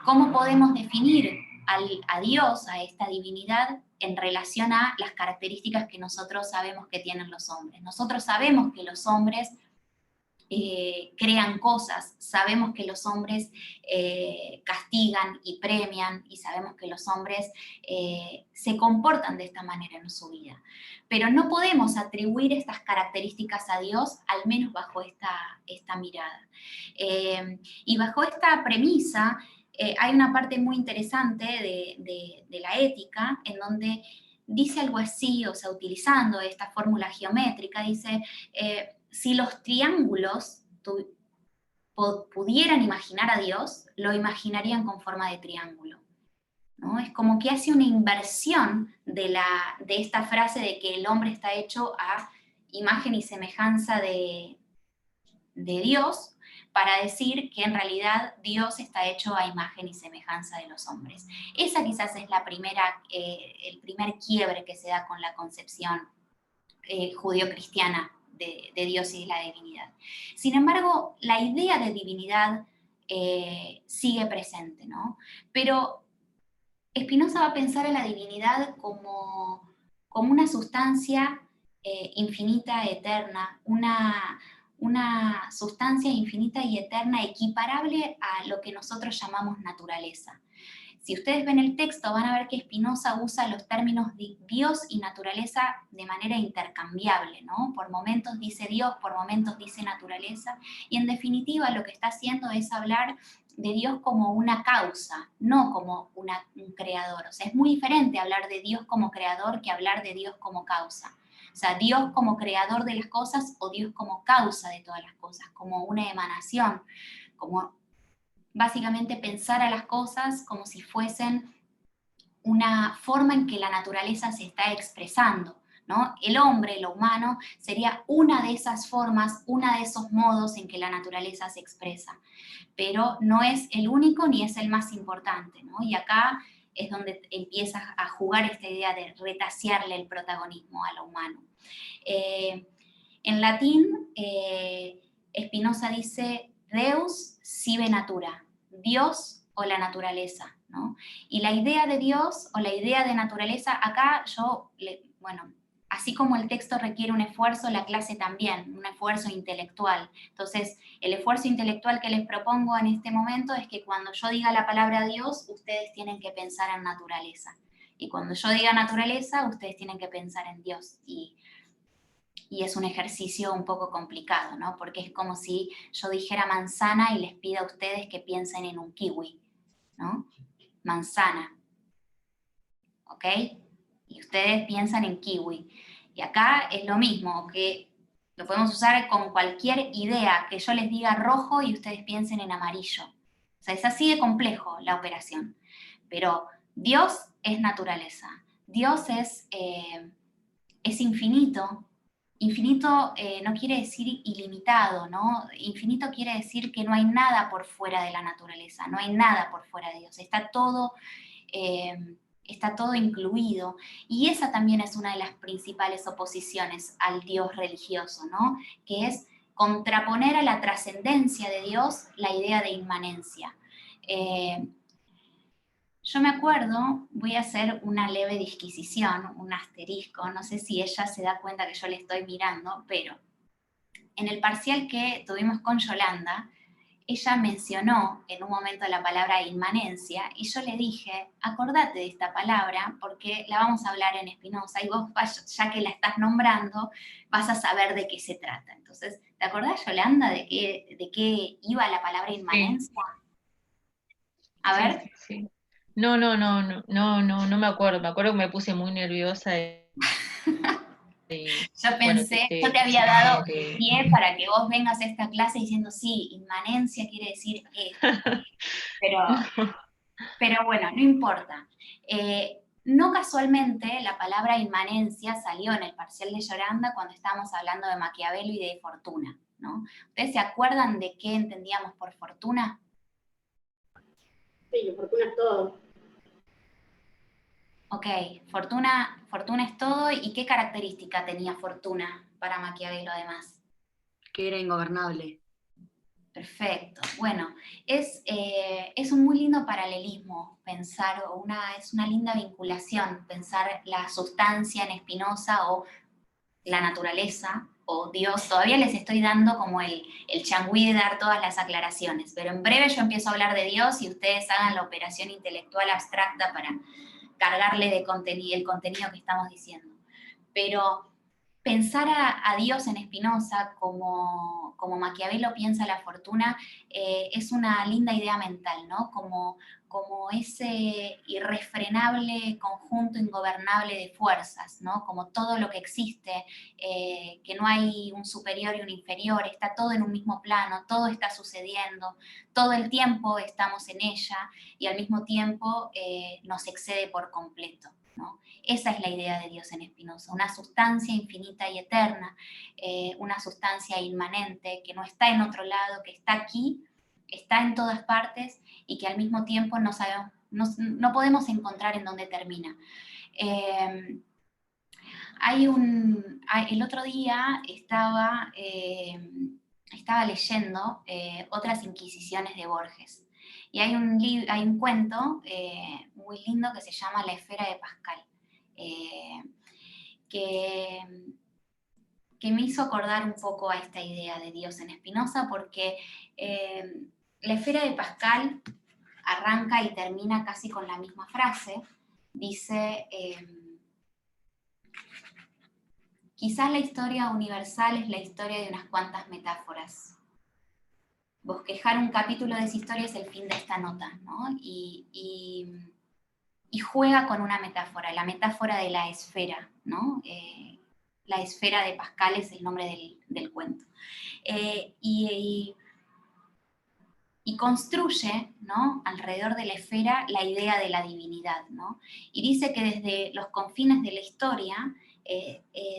¿Cómo podemos definir a Dios, a esta divinidad, en relación a las características que nosotros sabemos que tienen los hombres? Nosotros sabemos que los hombres crean cosas, sabemos que los hombres castigan y premian, y sabemos que los hombres se comportan de esta manera en su vida. Pero no podemos atribuir estas características a Dios, al menos bajo esta mirada. Y bajo esta premisa, hay una parte muy interesante de la ética, en donde dice algo así, o sea, utilizando esta fórmula geométrica, dice, si los triángulos pudieran imaginar a Dios, lo imaginarían con forma de triángulo, ¿no? Es como que hace una inversión de esta frase de que el hombre está hecho a imagen y semejanza de Dios, para decir que en realidad Dios está hecho a imagen y semejanza de los hombres. Esa quizás es el primer quiebre que se da con la concepción judío-cristiana de Dios y de la divinidad. Sin embargo, la idea de divinidad sigue presente, ¿no? Pero Spinoza va a pensar en la divinidad como una sustancia infinita, eterna, una sustancia infinita y eterna equiparable a lo que nosotros llamamos naturaleza. Si ustedes ven el texto, van a ver que Spinoza usa los términos Dios y naturaleza de manera intercambiable, ¿no? Por momentos dice Dios, por momentos dice naturaleza, y en definitiva lo que está haciendo es hablar de Dios como una causa, no como un creador. O sea, es muy diferente hablar de Dios como creador que hablar de Dios como causa. O sea, Dios como creador de las cosas o Dios como causa de todas las cosas, como una emanación, como básicamente pensar a las cosas como si fuesen una forma en que la naturaleza se está expresando, ¿no? El hombre, lo humano, sería una de esas formas, uno de esos modos en que la naturaleza se expresa, pero no es el único ni es el más importante, ¿no? Y acá es donde empieza a jugar esta idea de retasearle el protagonismo a lo humano. En latín, Spinoza dice Deus sive natura, Dios o la naturaleza, ¿no? Y la idea de Dios o la idea de naturaleza, acá así como el texto requiere un esfuerzo, la clase también, un esfuerzo intelectual. Entonces, el esfuerzo intelectual que les propongo en este momento es que cuando yo diga la palabra Dios, ustedes tienen que pensar en naturaleza. Y cuando yo diga naturaleza, ustedes tienen que pensar en Dios. Y es un ejercicio un poco complicado, ¿no? Porque es como si yo dijera manzana y les pida a ustedes que piensen en un kiwi, ¿no? Manzana, ¿ok? Y ustedes piensan en kiwi. Y acá es lo mismo, que lo podemos usar con cualquier idea, que yo les diga rojo y ustedes piensen en amarillo. O sea, es así de complejo la operación. Pero Dios es naturaleza. Dios es infinito. Infinito no quiere decir ilimitado, ¿no? Infinito quiere decir que no hay nada por fuera de la naturaleza, no hay nada por fuera de Dios. Está todo está todo incluido, y esa también es una de las principales oposiciones al Dios religioso, ¿no? Que es contraponer a la trascendencia de Dios la idea de inmanencia. Yo me acuerdo, voy a hacer una leve disquisición, un asterisco, no sé si ella se da cuenta que yo le estoy mirando, pero en el parcial que tuvimos con Yolanda, ella mencionó en un momento la palabra inmanencia y yo le dije, acordate de esta palabra porque la vamos a hablar en Spinoza y vos, ya que la estás nombrando, vas a saber de qué se trata. Entonces, ¿te acordás, Yolanda, de qué iba la palabra inmanencia? A ver. Sí, sí. No me acuerdo. Me acuerdo que me puse muy nerviosa Yo pensé, bueno, yo te había dado pie para que vos vengas a esta clase diciendo, sí, inmanencia quiere decir esto. Pero bueno, no importa. No casualmente la palabra inmanencia salió en el parcial de Yolanda cuando estábamos hablando de Maquiavelo y de fortuna, ¿no? ¿Ustedes se acuerdan de qué entendíamos por fortuna? Sí, que fortuna es todo. Ok, fortuna es todo. ¿Y qué característica tenía fortuna para Maquiavelo además? Que era ingobernable. Perfecto. Bueno, es un muy lindo paralelismo pensar, es una linda vinculación pensar la sustancia en Spinoza o la naturaleza o Dios. Todavía les estoy dando como el changüí de dar todas las aclaraciones, pero en breve yo empiezo a hablar de Dios y ustedes hagan la operación intelectual abstracta para cargarle de el contenido que estamos diciendo. Pero pensar a Dios en Spinoza como Maquiavelo piensa la fortuna es una linda idea mental, ¿no? Como ese irrefrenable conjunto ingobernable de fuerzas, ¿no? Como todo lo que existe, que no hay un superior y un inferior, está todo en un mismo plano, todo está sucediendo, todo el tiempo estamos en ella y al mismo tiempo nos excede por completo, ¿no? Esa es la idea de Dios en Spinoza, una sustancia infinita y eterna, una sustancia inmanente que no está en otro lado, que está aquí, está en todas partes y que al mismo tiempo no podemos encontrar en dónde termina. El otro día estaba leyendo otras inquisiciones de Borges y hay un cuento muy lindo que se llama La esfera de Pascal. Que me hizo acordar un poco a esta idea de Dios en Spinoza, porque la esfera de Pascal arranca y termina casi con la misma frase. Dice, quizás la historia universal es la historia de unas cuantas metáforas. Bosquejar un capítulo de esa historia es el fin de esta nota, ¿no? Y juega con una metáfora, la metáfora de la esfera, ¿no? La esfera de Pascal es el nombre del cuento. Y construye, ¿no?, alrededor de la esfera la idea de la divinidad, ¿no? Y dice que desde los confines de la historia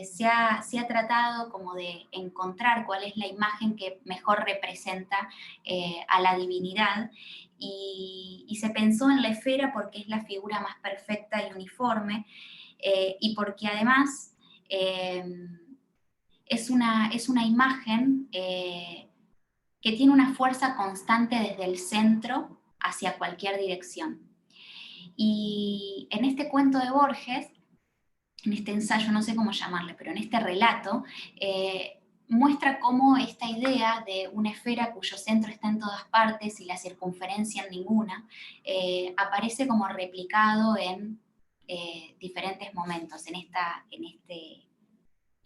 se ha tratado como de encontrar cuál es la imagen que mejor representa a la divinidad, y se pensó en la esfera porque es la figura más perfecta y uniforme, y porque además es una imagen que tiene una fuerza constante desde el centro hacia cualquier dirección. Y en este cuento de Borges, en este ensayo, no sé cómo llamarle, pero en este relato, muestra cómo esta idea de una esfera cuyo centro está en todas partes y la circunferencia en ninguna, aparece como replicado en diferentes momentos, en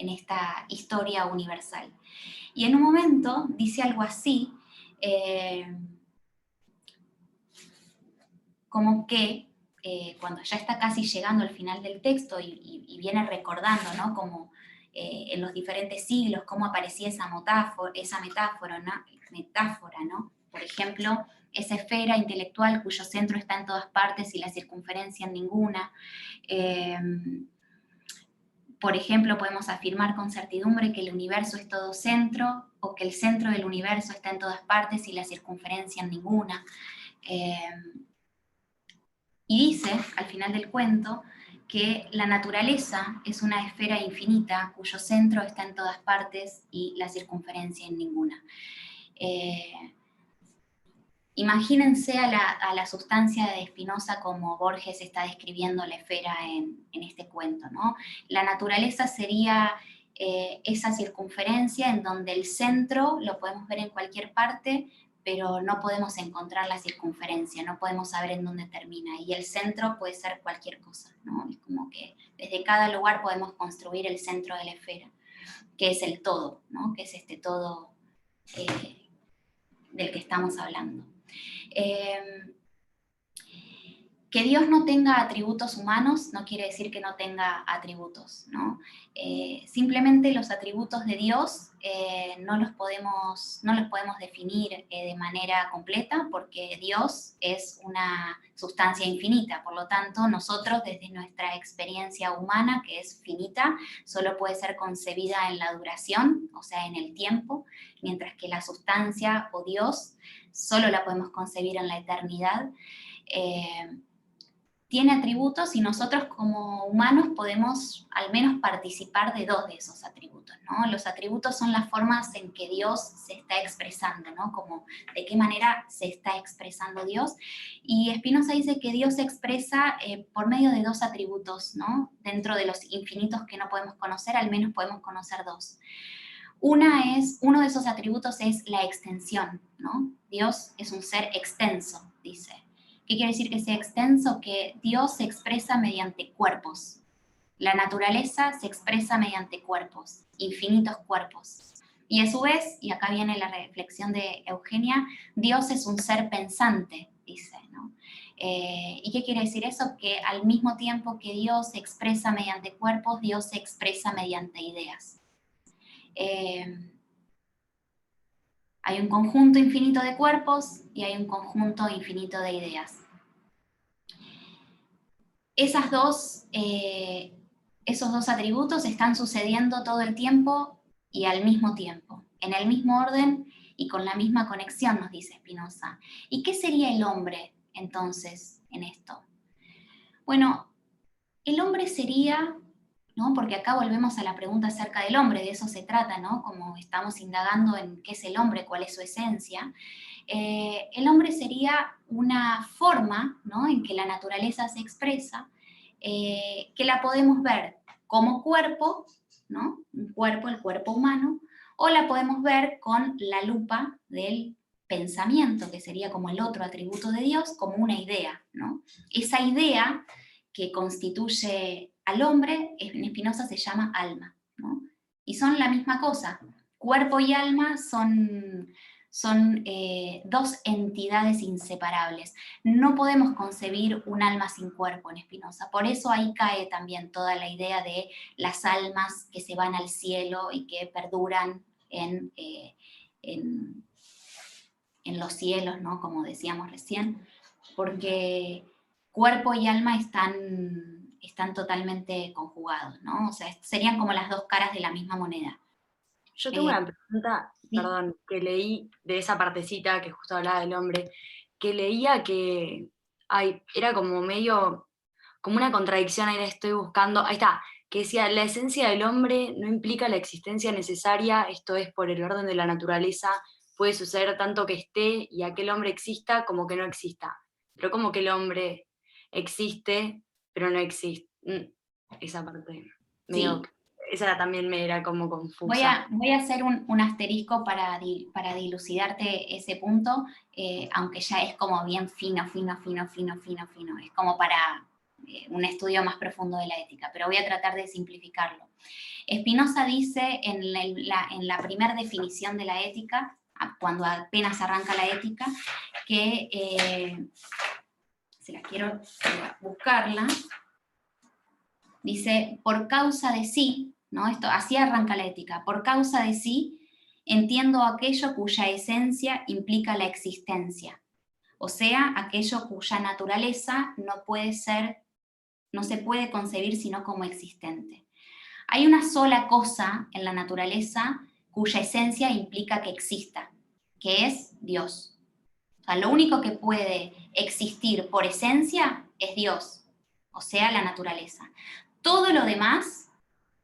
esta historia universal. Y en un momento dice algo así, como que cuando ya está casi llegando al final del texto y viene recordando, ¿no?, como en los diferentes siglos cómo aparecía esa metáfora, ¿no? Por ejemplo, esa esfera intelectual cuyo centro está en todas partes y la circunferencia en ninguna. Por ejemplo, podemos afirmar con certidumbre que el universo es todo centro, o que el centro del universo está en todas partes y la circunferencia en ninguna. Y dice, al final del cuento, que la naturaleza es una esfera infinita cuyo centro está en todas partes y la circunferencia en ninguna. Imagínense a la sustancia de Spinoza como Borges está describiendo la esfera en este cuento, ¿no? La naturaleza sería esa circunferencia en donde el centro lo podemos ver en cualquier parte, pero no podemos encontrar la circunferencia, no podemos saber en dónde termina, y el centro puede ser cualquier cosa, ¿no? Es como que desde cada lugar podemos construir el centro de la esfera, que es el todo, ¿no? Que es este todo del que estamos hablando. Que Dios no tenga atributos humanos no quiere decir que no tenga atributos, ¿no? Simplemente los atributos de Dios no los podemos definir de manera completa, porque Dios es una sustancia infinita. Por lo tanto, nosotros, desde nuestra experiencia humana, que es finita, solo puede ser concebida en la duración, o sea, en el tiempo, mientras que la sustancia o Dios solo la podemos concebir en la eternidad. Tiene atributos y nosotros como humanos podemos al menos participar de 2 de esos atributos, ¿no? Los atributos son las formas en que Dios se está expresando, ¿no? Como de qué manera se está expresando Dios. Y Spinoza dice que Dios se expresa por medio de 2 atributos, ¿no? Dentro de los infinitos que no podemos conocer, al menos podemos conocer 2. Uno de esos atributos es la extensión, ¿no? Dios es un ser extenso, dice. ¿Qué quiere decir que sea extenso? Que Dios se expresa mediante cuerpos. La naturaleza se expresa mediante cuerpos, infinitos cuerpos. Y a su vez, y acá viene la reflexión de Eugenia, Dios es un ser pensante, dice, ¿no? ¿Y qué quiere decir eso? Que al mismo tiempo que Dios se expresa mediante cuerpos, Dios se expresa mediante ideas. Hay un conjunto infinito de cuerpos y hay un conjunto infinito de ideas. Esos dos atributos están sucediendo todo el tiempo y al mismo tiempo, en el mismo orden y con la misma conexión, nos dice Spinoza. ¿Y qué sería el hombre, entonces, en esto? Bueno, el hombre sería, ¿no? Porque acá volvemos a la pregunta acerca del hombre, de eso se trata, ¿no? Como estamos indagando en qué es el hombre, cuál es su esencia. El hombre sería una forma, ¿no? En que la naturaleza se expresa, que la podemos ver como cuerpo, ¿no? Un cuerpo, el cuerpo humano, o la podemos ver con la lupa del pensamiento, que sería como el otro atributo de Dios, como una idea, ¿no? Esa idea que constituye al hombre, en Spinoza se llama alma, ¿no? Y son la misma cosa. Cuerpo y alma son 2 entidades inseparables. No podemos concebir un alma sin cuerpo en Spinoza. Por eso ahí cae también toda la idea de las almas que se van al cielo y que perduran en los cielos, ¿no? Como decíamos recién, porque cuerpo y alma están totalmente conjugados, ¿no? O sea, serían como las 2 caras de la misma moneda. Yo tengo una pregunta, ¿sí? perdón, que leí de esa partecita que justo hablaba del hombre, que leía que era como medio, como una contradicción, ahí la estoy buscando, ahí está, que decía, la esencia del hombre no implica la existencia necesaria, esto es, por el orden de la naturaleza, puede suceder tanto que esté y aquel hombre exista como que no exista, pero como que el hombre existe, pero no existe, esa parte, medio... Sí. Esa también me era como confusa. Voy a hacer un asterisco para dilucidarte ese punto, aunque ya es como bien fino. Es como para un estudio más profundo de la ética, pero voy a tratar de simplificarlo. Spinoza dice en la primera definición de la ética, cuando apenas arranca la ética, que, si la quiero buscarla, dice, por causa de sí, ¿no? Esto, así arranca la ética. Por causa de sí, entiendo aquello cuya esencia implica la existencia. O sea, aquello cuya naturaleza no se puede concebir sino como existente. Hay una sola cosa en la naturaleza cuya esencia implica que exista, que es Dios. sea, lo único que puede existir por esencia es Dios, o sea, la naturaleza. Todo lo demás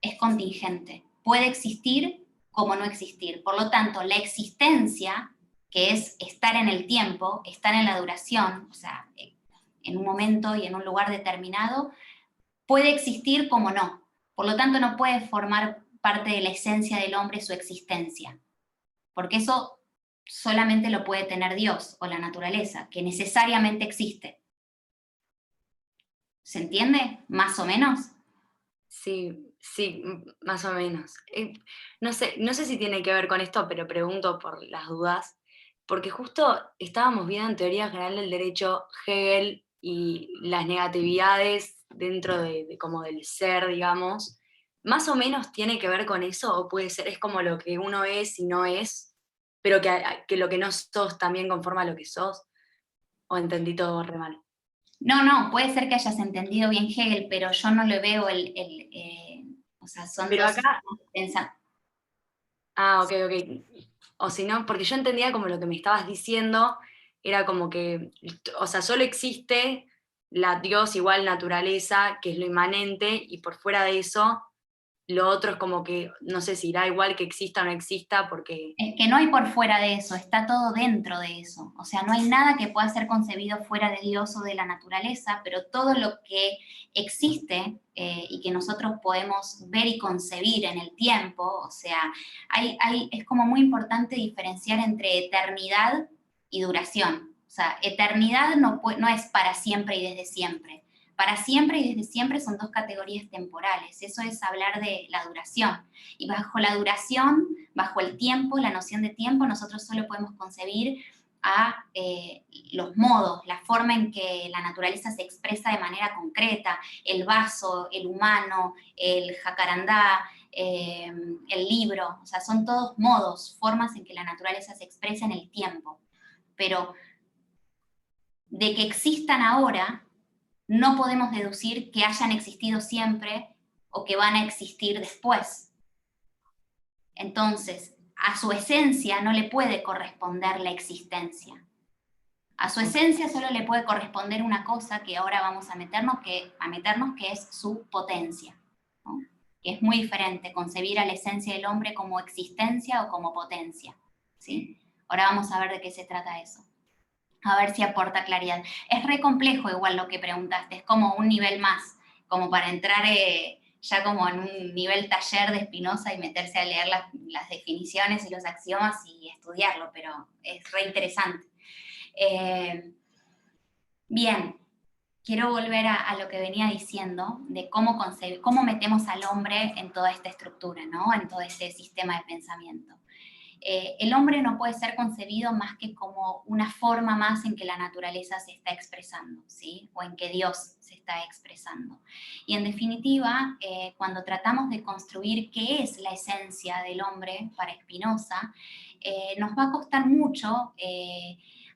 es contingente, puede existir como no existir. Por lo tanto, la existencia, que es estar en el tiempo, estar en la duración, o sea, en un momento y en un lugar determinado, puede existir como no. Por lo tanto, no puede formar parte de la esencia del hombre su existencia, porque eso solamente lo puede tener Dios o la naturaleza, que necesariamente existe. ¿Se entiende? ¿Más o menos? Sí, sí, más o menos. No sé si tiene que ver con esto, pero pregunto por las dudas, porque justo estábamos viendo en teoría general del derecho Hegel y las negatividades dentro de como del ser, digamos. ¿Más o menos tiene que ver con eso? ¿O puede ser, es como lo que uno es y no es, pero que lo que no sos también conforma lo que sos? ¿O entendí todo re mal? No, puede ser que hayas entendido bien Hegel, pero yo no le veo o sea, son Pero dos acá, sistemas. ok. O si no, porque yo entendía como lo que me estabas diciendo, era como que, o sea, solo existe la Dios igual naturaleza, que es lo inmanente, y por fuera de eso, lo otro es como que, no sé si da igual que exista o no exista, porque... Es que no hay por fuera de eso, está todo dentro de eso. O sea, no hay nada que pueda ser concebido fuera de Dios o de la naturaleza, pero todo lo que existe y que nosotros podemos ver y concebir en el tiempo, o sea, es como muy importante diferenciar entre eternidad y duración. O sea, eternidad no es para siempre y desde siempre. Para siempre y desde siempre son dos categorías temporales. Eso es hablar de la duración. Y bajo la duración, bajo el tiempo, la noción de tiempo, nosotros solo podemos concebir a los modos, la forma en que la naturaleza se expresa de manera concreta, el vaso, el humano, el jacarandá, el libro, o sea, son todos modos, formas en que la naturaleza se expresa en el tiempo. Pero de que existan ahora, no podemos deducir que hayan existido siempre o que van a existir después. Entonces, a su esencia no le puede corresponder la existencia. A su esencia solo le puede corresponder una cosa que ahora vamos a meternos, que es su potencia, ¿no? Que es muy diferente concebir a la esencia del hombre como existencia o como potencia, ¿sí? Ahora vamos a ver de qué se trata eso. A ver si aporta claridad. Es re complejo igual lo que preguntaste, es como un nivel más, como para entrar ya como en un nivel taller de Spinoza y meterse a leer las definiciones y los axiomas y estudiarlo, pero es re interesante. Bien, quiero volver a lo que venía diciendo, de cómo metemos al hombre en toda esta estructura, ¿no? En todo este sistema de pensamiento. El hombre no puede ser concebido más que como una forma más en que la naturaleza se está expresando, ¿sí? O en que Dios se está expresando. Y en definitiva, cuando tratamos de construir qué es la esencia del hombre para Spinoza, nos va a costar mucho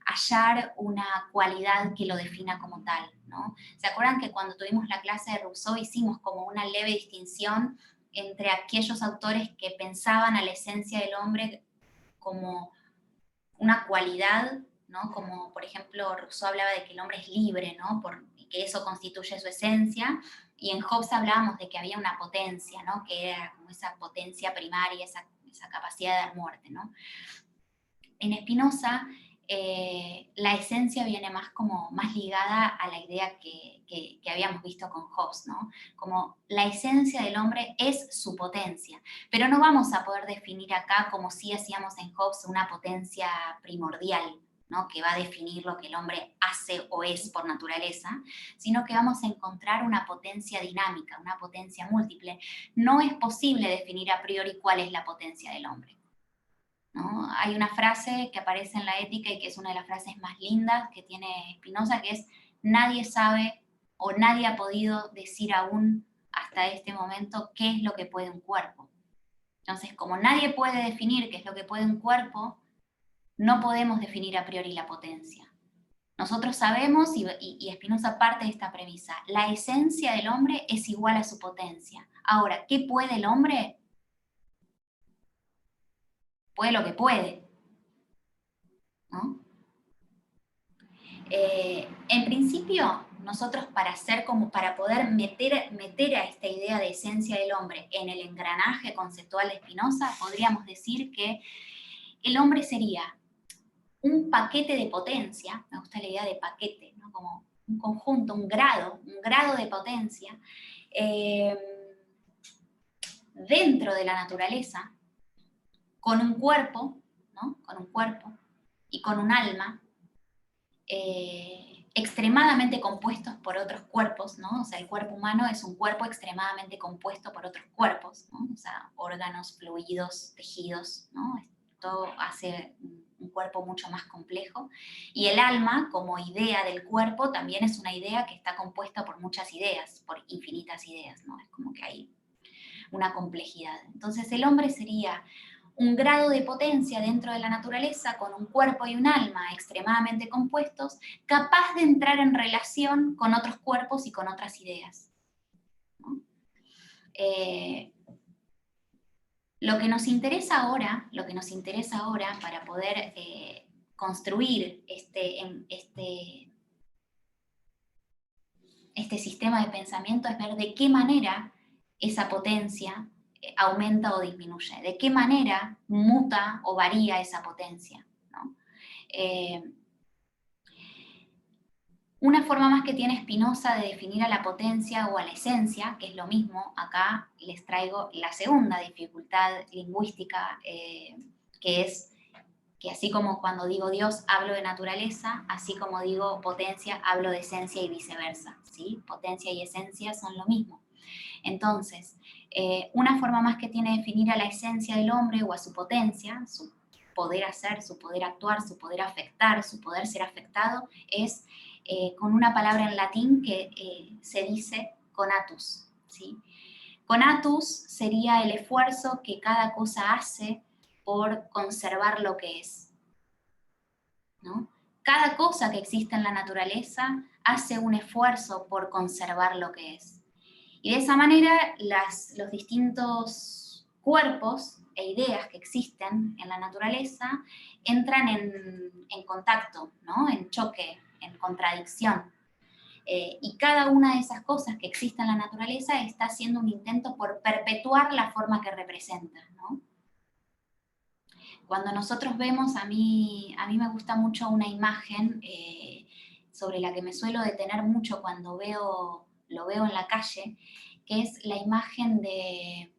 hallar una cualidad que lo defina como tal, ¿no? ¿Se acuerdan que cuando tuvimos la clase de Rousseau hicimos como una leve distinción entre aquellos autores que pensaban a la esencia del hombre como una cualidad, ¿no? Como por ejemplo Rousseau hablaba de que el hombre es libre, ¿no? Y que eso constituye su esencia, y en Hobbes hablábamos de que había una potencia, ¿no? Que era como esa potencia primaria, esa capacidad de dar muerte, ¿no? En Spinoza la esencia viene más ligada a la idea que habíamos visto con Hobbes, ¿no? Como la esencia del hombre es su potencia, pero no vamos a poder definir acá, como sí hacíamos en Hobbes, una potencia primordial, ¿no? Que va a definir lo que el hombre hace o es por naturaleza, sino que vamos a encontrar una potencia dinámica, una potencia múltiple. No es posible definir a priori cuál es la potencia del hombre, ¿no? Hay una frase que aparece en la Ética y que es una de las frases más lindas que tiene Spinoza, que es: nadie sabe o nadie ha podido decir aún hasta este momento qué es lo que puede un cuerpo. Entonces, como nadie puede definir qué es lo que puede un cuerpo, no podemos definir a priori la potencia. Nosotros sabemos, y Spinoza parte de esta premisa, la esencia del hombre es igual a su potencia. Ahora, ¿qué puede el hombre? Puede lo que puede, ¿no? En principio, nosotros para poder meter a esta idea de esencia del hombre en el engranaje conceptual de Spinoza, podríamos decir que el hombre sería un paquete de potencia, me gusta la idea de paquete, ¿no? Como un conjunto, un grado de potencia, dentro de la naturaleza, con un cuerpo, ¿no? Con un cuerpo y con un alma, extremadamente compuestos por otros cuerpos, ¿no? O sea, el cuerpo humano es un cuerpo extremadamente compuesto por otros cuerpos, ¿no? O sea, órganos, fluidos, tejidos, ¿no? Esto hace un cuerpo mucho más complejo. Y el alma, como idea del cuerpo, también es una idea que está compuesta por muchas ideas, por infinitas ideas, ¿no? Es como que hay una complejidad. Entonces el hombre sería un grado de potencia dentro de la naturaleza con un cuerpo y un alma extremadamente compuestos, capaz de entrar en relación con otros cuerpos y con otras ideas, ¿no? Lo que nos interesa ahora para poder construir este sistema de pensamiento es ver de qué manera esa potencia aumenta o disminuye, de qué manera muta o varía esa potencia, ¿no? Una forma más que tiene Spinoza de definir a la potencia o a la esencia, que es lo mismo, acá les traigo la segunda dificultad lingüística, que es que así como cuando digo Dios hablo de naturaleza, así como digo potencia hablo de esencia y viceversa, ¿sí? Potencia y esencia son lo mismo. Entonces, una forma más que tiene de definir a la esencia del hombre o a su potencia, su poder hacer, su poder actuar, su poder afectar, su poder ser afectado, es con una palabra en latín que se dice conatus, ¿sí? Conatus sería el esfuerzo que cada cosa hace por conservar lo que es, ¿no? Cada cosa que existe en la naturaleza hace un esfuerzo por conservar lo que es. Y de esa manera los distintos cuerpos e ideas que existen en la naturaleza entran en contacto, ¿no? En choque, en contradicción. Y cada una de esas cosas que existen en la naturaleza está haciendo un intento por perpetuar la forma que representa, ¿no? Cuando nosotros vemos, a mí me gusta mucho una imagen sobre la que me suelo detener mucho cuando lo veo en la calle, que es la imagen de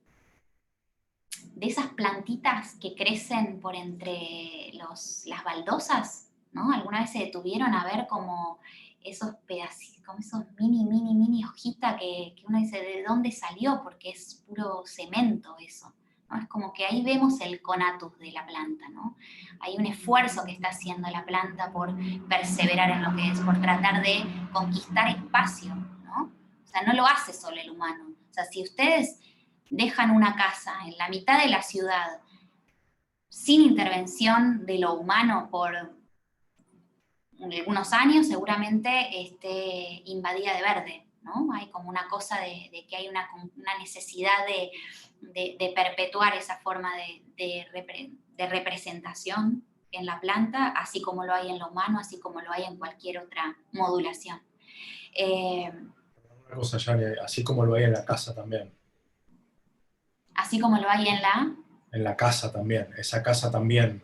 esas plantitas que crecen por entre las baldosas, ¿no? ¿Alguna vez se detuvieron a ver como esos pedacitos, como esos mini hojitas que uno dice, ¿de dónde salió? Porque es puro cemento eso, ¿no? Es como que ahí vemos el conatus de la planta, ¿no? Hay un esfuerzo que está haciendo la planta por perseverar en lo que es, por tratar de conquistar espacio, ¿no? O sea, no lo hace solo el humano. O sea, si ustedes dejan una casa en la mitad de la ciudad sin intervención de lo humano por algunos años, seguramente esté invadida de verde, ¿no? Hay como una cosa de que hay una necesidad de perpetuar esa forma de representación en la planta, así como lo hay en lo humano, así como lo hay en cualquier otra modulación. Una cosa, Yani, así como lo hay en la casa también. Así como lo hay en la... En la casa también, esa casa también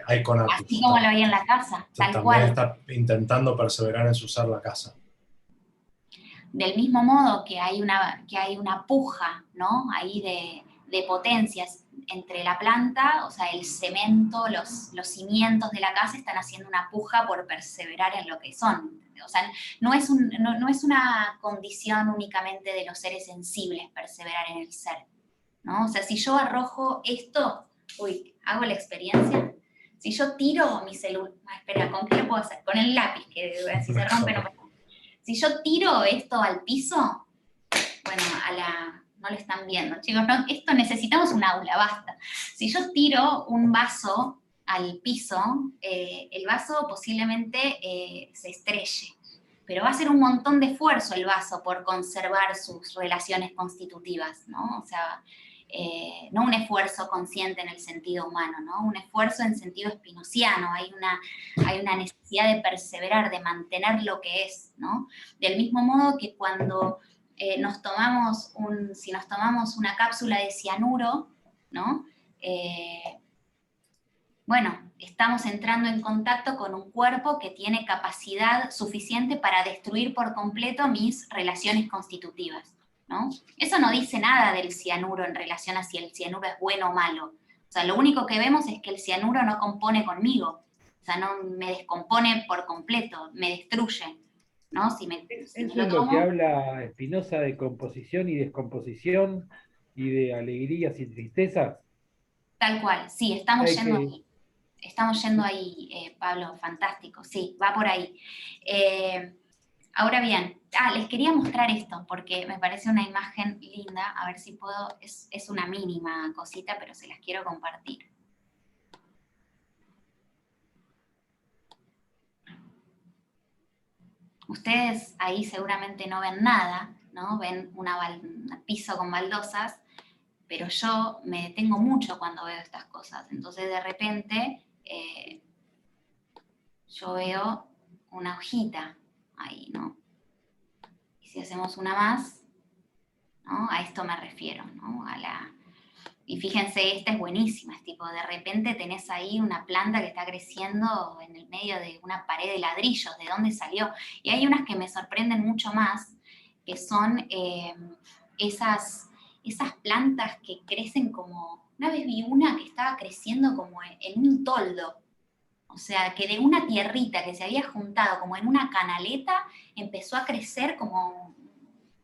hay conatus. Así como lo hay en la casa, tal también cual. Está intentando perseverar en su ser la casa. Del mismo modo que hay una puja, ¿no? Ahí de potencias entre la planta, o sea, el cemento, los cimientos de la casa están haciendo una puja por perseverar en lo que son. O sea, no es una condición únicamente de los seres sensibles perseverar en el ser, ¿no? O sea, si yo arrojo esto, hago la experiencia, si yo tiro mi celular, espera, ¿con qué lo puedo hacer? Con el lápiz, que si se rompe no pasa. Si yo tiro esto al piso, bueno, no lo están viendo, chicos, no, esto necesitamos un aula, basta. Si yo tiro un vaso al piso, el vaso posiblemente se estrelle, pero va a ser un montón de esfuerzo el vaso por conservar sus relaciones constitutivas, ¿no? O sea, no un esfuerzo consciente en el sentido humano, ¿no? Un esfuerzo en sentido spinoziano, hay una necesidad de perseverar, de mantener lo que es, ¿no? Del mismo modo que cuando si nos tomamos una cápsula de cianuro, ¿no? Bueno, estamos entrando en contacto con un cuerpo que tiene capacidad suficiente para destruir por completo mis relaciones constitutivas, ¿no? Eso no dice nada del cianuro en relación a si el cianuro es bueno o malo. O sea, lo único que vemos es que el cianuro no compone conmigo. O sea, no me descompone por completo, me destruye, ¿no? Si me Eso lo es lo tomo, que habla Spinoza de composición y descomposición y de alegrías y tristezas. tal cual, sí, estamos Hay yendo que- ahí. Estamos yendo ahí, Pablo, fantástico, sí, va por ahí. Ahora bien, les quería mostrar esto porque me parece una imagen linda, a ver si puedo, es una mínima cosita, pero se las quiero compartir. Ustedes ahí seguramente no ven nada, ¿no? Ven un piso con baldosas, pero yo me detengo mucho cuando veo estas cosas. Entonces de repente yo veo una hojita ahí, ¿no? Y si hacemos una más, ¿no? A esto me refiero, ¿no? Y fíjense, esta es buenísima, es tipo, de repente tenés ahí una planta que está creciendo en el medio de una pared de ladrillos, ¿de dónde salió? Y hay unas que me sorprenden mucho más, que son esas plantas que crecen como, una vez vi una que estaba creciendo como en un toldo, o sea, que de una tierrita que se había juntado como en una canaleta, empezó a crecer como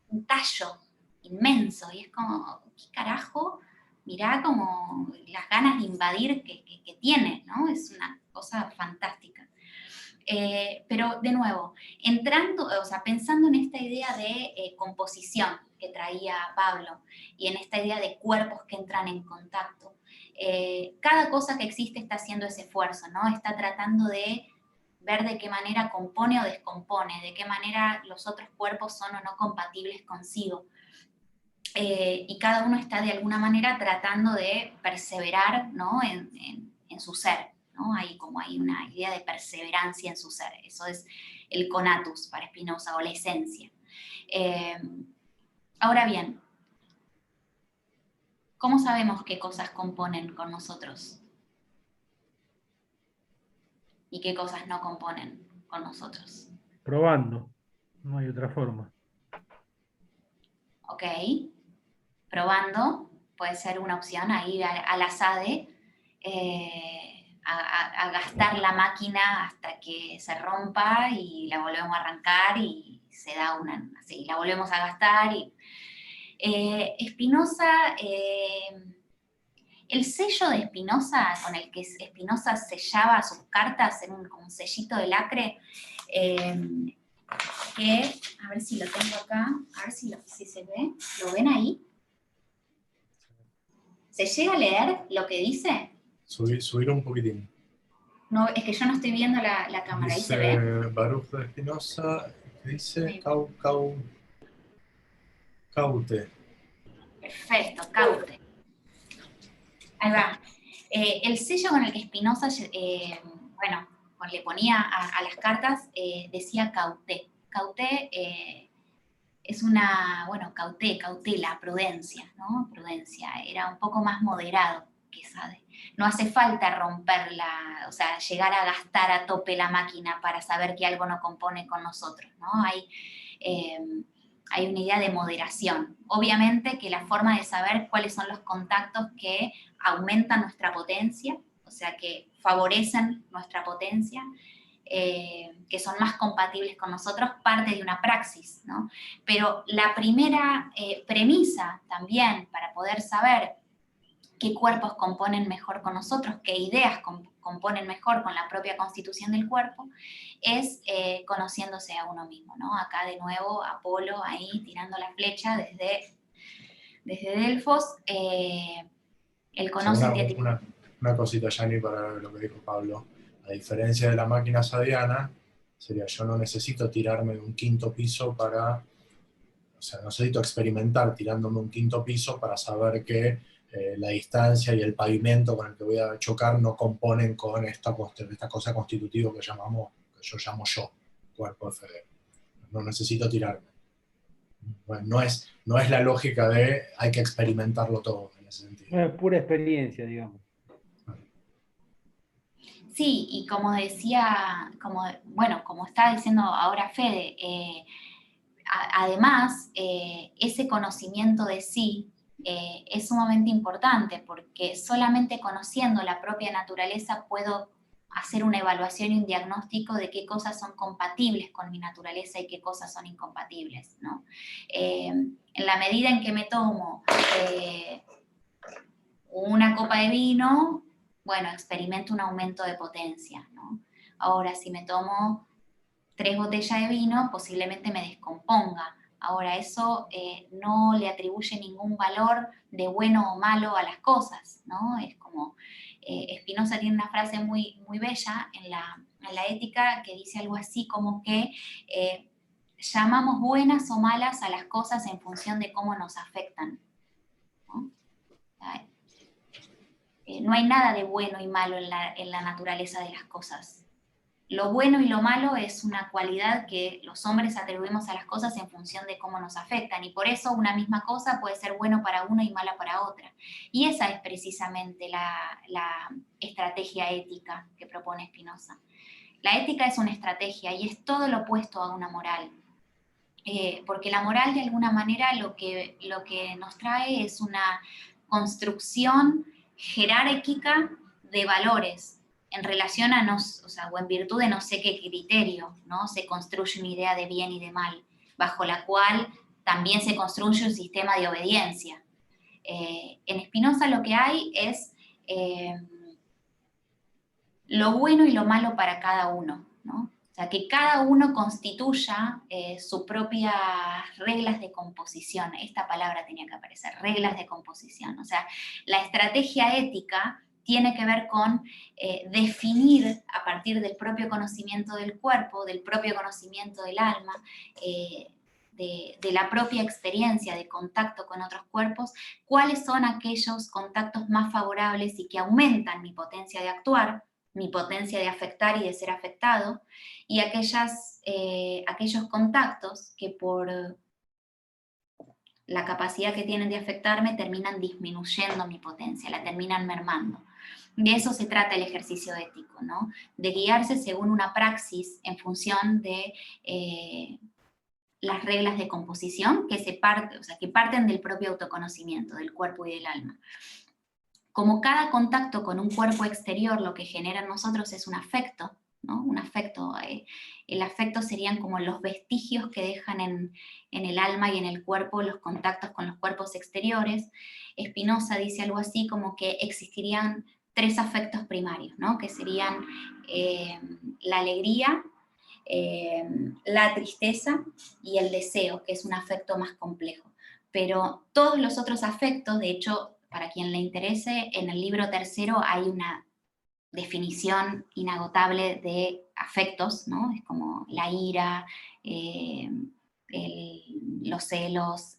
un tallo inmenso, y es como, ¿qué carajo? Mirá como las ganas de invadir que tiene, ¿no? Es una cosa fantástica. Pero de nuevo, pensando en esta idea de composición que traía Pablo y en esta idea de cuerpos que entran en contacto, cada cosa que existe está haciendo ese esfuerzo, ¿no? Está tratando de ver de qué manera compone o descompone, de qué manera los otros cuerpos son o no compatibles consigo. Y cada uno está de alguna manera tratando de perseverar, ¿no? en su ser, ¿no? Hay una idea de perseverancia en su ser, eso es el conatus para Spinoza, o la esencia. Ahora bien, ¿cómo sabemos qué cosas componen con nosotros? ¿Y qué cosas no componen con nosotros? Probando, no hay otra forma. Ok, probando puede ser una opción, ahí al ASADE, a gastar la máquina hasta que se rompa y la volvemos a arrancar y se da así, la volvemos a gastar. Spinoza, el sello de Spinoza, con el que Spinoza sellaba sus cartas en un sellito de lacre, que, a ver si lo tengo acá, a ver si se ve, ¿lo ven ahí? ¿Se llega a leer lo que dice? Subir un poquitín. No, es que yo no estoy viendo la cámara, ahí se Dice ve. Baruch de Spinoza, que dice Sí. caute. Perfecto, caute. Ahí va. El sello con el que Spinoza, le ponía a las cartas, decía cauté. Cauté es cautela, prudencia, ¿no? Prudencia, era un poco más moderado que Sade. No hace falta romperla, o sea, llegar a gastar a tope la máquina para saber que algo no compone con nosotros, ¿no? Hay una idea de moderación. Obviamente que la forma de saber cuáles son los contactos que aumentan nuestra potencia, o sea, que favorecen nuestra potencia, que son más compatibles con nosotros, parte de una praxis, ¿no? Pero la primera premisa también para poder saber qué cuerpos componen mejor con nosotros, qué ideas componen mejor con la propia constitución del cuerpo, es conociéndose a uno mismo, ¿no? Acá de nuevo Apolo ahí tirando la flecha desde Delfos, él conoce... Una cosita, Yani, para lo que dijo Pablo. A diferencia de la máquina sadiana, sería yo no necesito tirarme de un quinto piso no necesito experimentar tirándome un quinto piso para saber que la distancia y el pavimento con el que voy a chocar no componen con esta cosa constitutiva que yo llamo yo, cuerpo de Fede. No necesito tirarme. Bueno, no es la lógica de hay que experimentarlo todo en ese sentido. Es pura experiencia, digamos. Sí, y como decía, como estaba diciendo ahora Fede, además, ese conocimiento de sí es sumamente importante, porque solamente conociendo la propia naturaleza puedo hacer una evaluación y un diagnóstico de qué cosas son compatibles con mi naturaleza y qué cosas son incompatibles, ¿no? En la medida en que me tomo una copa de vino, bueno, experimento un aumento de potencia, ¿no? Ahora, si me tomo 3 botellas de vino, posiblemente me descomponga. Ahora, eso no le atribuye ningún valor de bueno o malo a las cosas, ¿no? Es como, Spinoza tiene una frase muy, muy bella en la ética que dice algo así como que llamamos buenas o malas a las cosas en función de cómo nos afectan, ¿no? No hay nada de bueno y malo en la naturaleza de las cosas. Lo bueno y lo malo es una cualidad que los hombres atribuimos a las cosas en función de cómo nos afectan, y por eso una misma cosa puede ser bueno para una y mala para otra. Y esa es precisamente la estrategia ética que propone Spinoza. La ética es una estrategia y es todo lo opuesto a una moral. Porque la moral, de alguna manera, lo que nos trae es una construcción jerárquica de valores en relación a o en virtud de no sé qué criterio, ¿no? Se construye una idea de bien y de mal, bajo la cual también se construye un sistema de obediencia. En Spinoza lo que hay es lo bueno y lo malo para cada uno, ¿no? O sea, que cada uno constituya sus propias reglas de composición. Esta palabra tenía que aparecer, reglas de composición. O sea, la estrategia ética tiene que ver con definir a partir del propio conocimiento del cuerpo, del propio conocimiento del alma, de la propia experiencia de contacto con otros cuerpos, cuáles son aquellos contactos más favorables y que aumentan mi potencia de actuar, mi potencia de afectar y de ser afectado, y aquellos contactos que por la capacidad que tienen de afectarme terminan disminuyendo mi potencia, la terminan mermando. De eso se trata el ejercicio ético, ¿no? De guiarse según una praxis en función de las reglas de composición que parten del propio autoconocimiento, del cuerpo y del alma. Como cada contacto con un cuerpo exterior lo que genera en nosotros es un afecto, ¿no? Un afecto, el afecto serían como los vestigios que dejan en el alma y en el cuerpo los contactos con los cuerpos exteriores. Spinoza dice algo así como que existirían 3 afectos primarios, ¿no? Que serían la alegría, la tristeza y el deseo, que es un afecto más complejo. Pero todos los otros afectos, de hecho, para quien le interese, en el libro 3 hay una definición inagotable de afectos, ¿no? Es como la ira, los celos,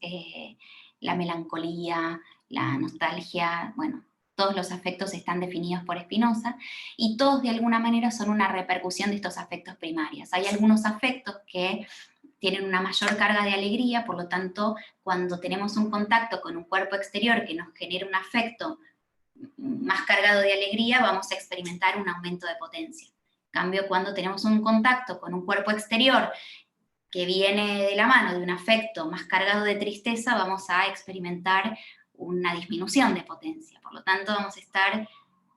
la melancolía, la nostalgia, bueno, todos los afectos están definidos por Spinoza y todos de alguna manera son una repercusión de estos afectos primarios. Hay algunos afectos que tienen una mayor carga de alegría, por lo tanto, cuando tenemos un contacto con un cuerpo exterior que nos genera un afecto más cargado de alegría, vamos a experimentar un aumento de potencia. En cambio, cuando tenemos un contacto con un cuerpo exterior que viene de la mano de un afecto más cargado de tristeza, vamos a experimentar una disminución de potencia. Por lo tanto, vamos a estar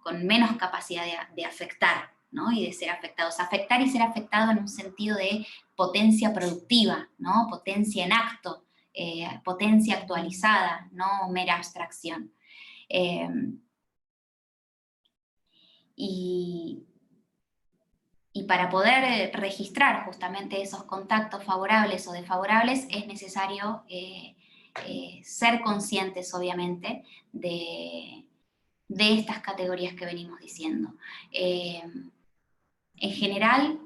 con menos capacidad de afectar, ¿no? Y de ser afectados. Afectar y ser afectado en un sentido de potencia productiva, ¿no? Potencia en acto, potencia actualizada, no mera abstracción. Y para poder registrar justamente esos contactos favorables o desfavorables es necesario ser conscientes, obviamente, de estas categorías que venimos diciendo. En general,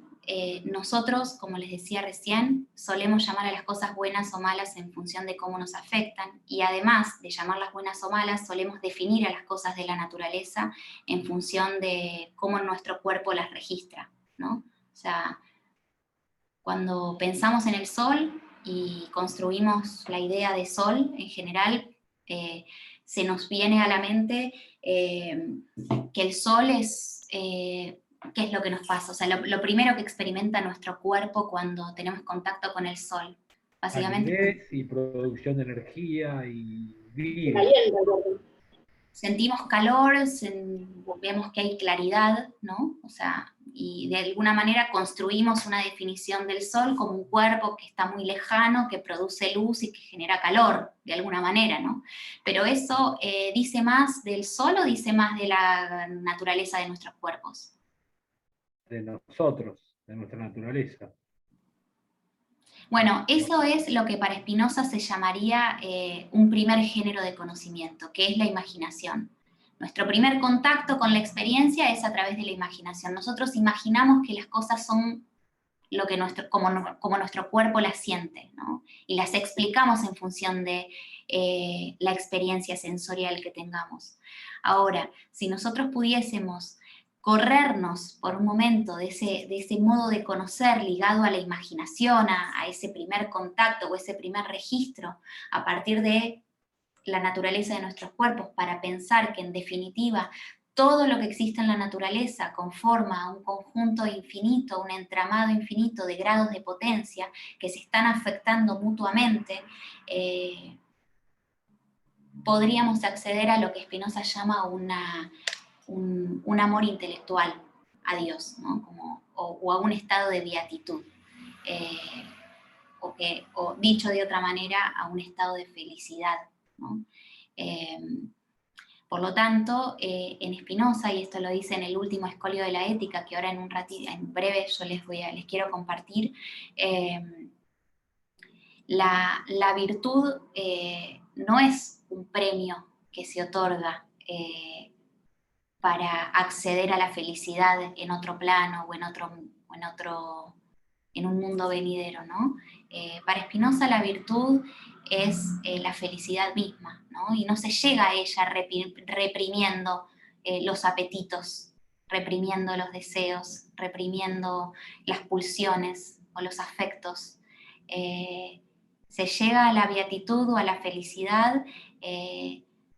nosotros, como les decía recién, solemos llamar a las cosas buenas o malas en función de cómo nos afectan, y además de llamarlas buenas o malas, solemos definir a las cosas de la naturaleza en función de cómo nuestro cuerpo las registra, ¿no? O sea, cuando pensamos en el sol y construimos la idea de sol, en general, se nos viene a la mente que el sol es... ¿qué es lo que nos pasa? O sea, lo primero que experimenta nuestro cuerpo cuando tenemos contacto con el sol. Básicamente, Calidez y producción de energía y vida. Caliente el cuerpo. sentimos calor, vemos que hay claridad, ¿no? O sea, y de alguna manera construimos una definición del sol como un cuerpo que está muy lejano, que produce luz y que genera calor, de alguna manera, ¿no? Pero eso dice más del sol o dice más de la naturaleza de nuestros cuerpos. De nosotros, de nuestra naturaleza. Bueno, eso es lo que para Spinoza se llamaría un primer género de conocimiento, que es la imaginación. Nuestro primer contacto con la experiencia es a través de la imaginación. Nosotros imaginamos que las cosas son lo que como nuestro cuerpo las siente, ¿no? Y las explicamos en función de la experiencia sensorial que tengamos. Ahora, si nosotros pudiésemos corrernos por un momento de ese modo de conocer ligado a la imaginación, a ese primer contacto o ese primer registro, a partir de la naturaleza de nuestros cuerpos, para pensar que en definitiva todo lo que existe en la naturaleza conforma un conjunto infinito, un entramado infinito de grados de potencia que se están afectando mutuamente, podríamos acceder a lo que Spinoza llama un amor intelectual a Dios, ¿no? O a un estado de beatitud, o dicho de otra manera, a un estado de felicidad, ¿no? Por lo tanto, en Spinoza, y esto lo dice en el último escolio de la ética, que ahora en breve yo les quiero compartir, la virtud no es un premio que se otorga para acceder a la felicidad en otro plano o en un mundo venidero, ¿no? Para Spinoza la virtud es la felicidad misma, ¿no? Y no se llega a ella reprimiendo los apetitos, reprimiendo los deseos, reprimiendo las pulsiones o los afectos. Se llega a la beatitud o a la felicidad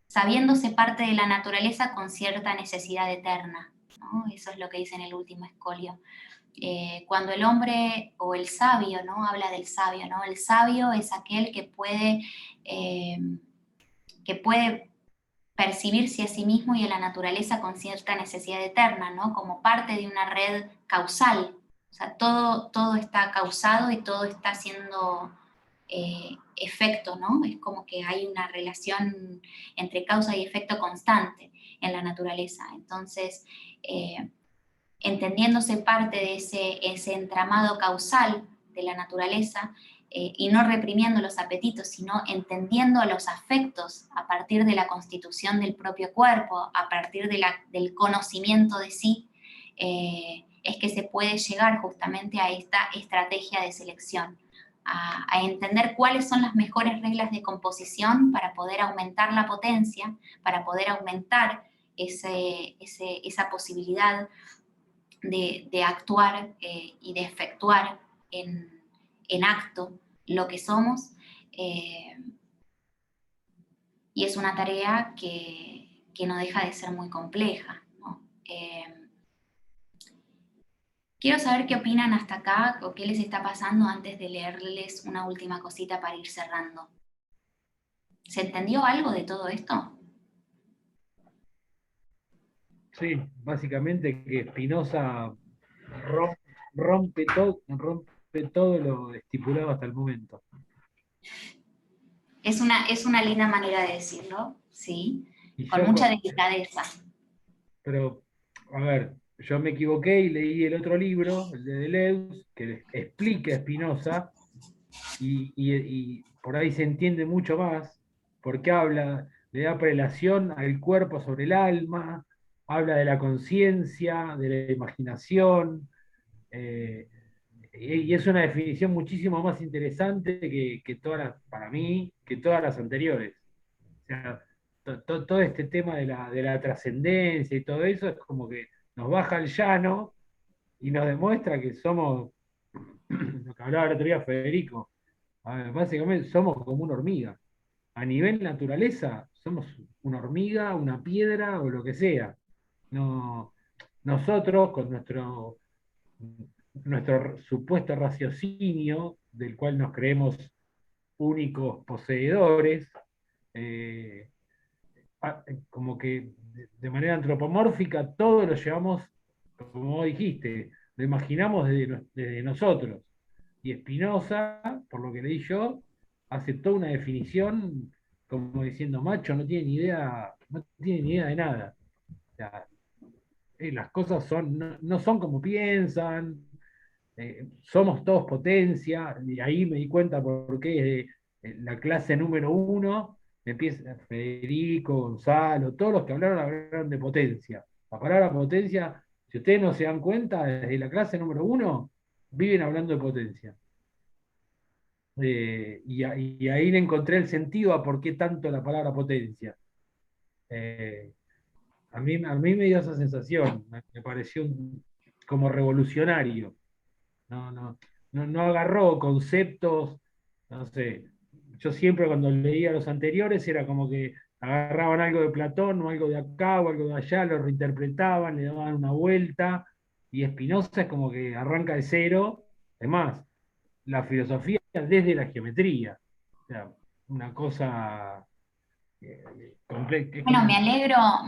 sabiéndose parte de la naturaleza con cierta necesidad eterna, ¿no? Eso es lo que dice en el último escolio. Cuando el hombre o el sabio, ¿no? Habla del sabio, ¿no? El sabio es aquel que puede percibirse a sí mismo y a la naturaleza con cierta necesidad eterna, ¿no? Como parte de una red causal. O sea, todo está causado y todo está haciendo efecto, ¿no? Es como que hay una relación entre causa y efecto constante en la naturaleza. Entonces, entendiéndose parte de ese entramado causal de la naturaleza, y no reprimiendo los apetitos, sino entendiendo los afectos a partir de la constitución del propio cuerpo, a partir del conocimiento de sí, es que se puede llegar justamente a esta estrategia de selección, a entender cuáles son las mejores reglas de composición para poder aumentar la potencia, para poder aumentar esa posibilidad de actuar y de efectuar en acto lo que somos, y es una tarea que no deja de ser muy compleja, ¿no? Quiero saber qué opinan hasta acá o qué les está pasando antes de leerles una última cosita para ir cerrando. ¿Se entendió algo de todo esto? Sí, básicamente que Spinoza rompe todo lo estipulado hasta el momento. Es una linda manera de decirlo, sí, Y con mucha delicadeza. Pero, a ver, yo me equivoqué y leí el otro libro, el de Deleuze, que explica a Spinoza, y por ahí se entiende mucho más, porque le da prelación al cuerpo sobre el alma, habla de la conciencia, de la imaginación, Y es una definición muchísimo más interesante que todas las, para mí, que todas las anteriores. O sea, todo este tema de la trascendencia y todo eso es como que nos baja al llano y nos demuestra que somos, lo que hablaba el otro día Federico, básicamente somos como una hormiga. A nivel naturaleza, somos una hormiga, una piedra o lo que sea. No, nosotros, con nuestro supuesto raciocinio, del cual nos creemos únicos poseedores, eh, como que de manera antropomórfica todo lo llevamos, como vos dijiste, lo imaginamos desde nosotros. Y Spinoza, por lo que leí yo, hace toda una definición como diciendo, macho, no tiene ni idea, no tiene ni idea de nada. O sea, las cosas no son como piensan, somos todos potencia, y ahí me di cuenta por qué la clase número 1 empieza Federico, Gonzalo, todos los que hablaron de potencia. La palabra potencia, si ustedes no se dan cuenta, desde la clase número 1 viven hablando de potencia. Y ahí le encontré el sentido a por qué tanto la palabra potencia. A mí me dio esa sensación, me pareció como revolucionario. No agarró conceptos, no sé. Yo siempre cuando leía los anteriores era como que agarraban algo de Platón o algo de acá o algo de allá, lo reinterpretaban, le daban una vuelta, y Spinoza es como que arranca de cero. Además, la filosofía desde la geometría. O sea, una cosa completa. Bueno, me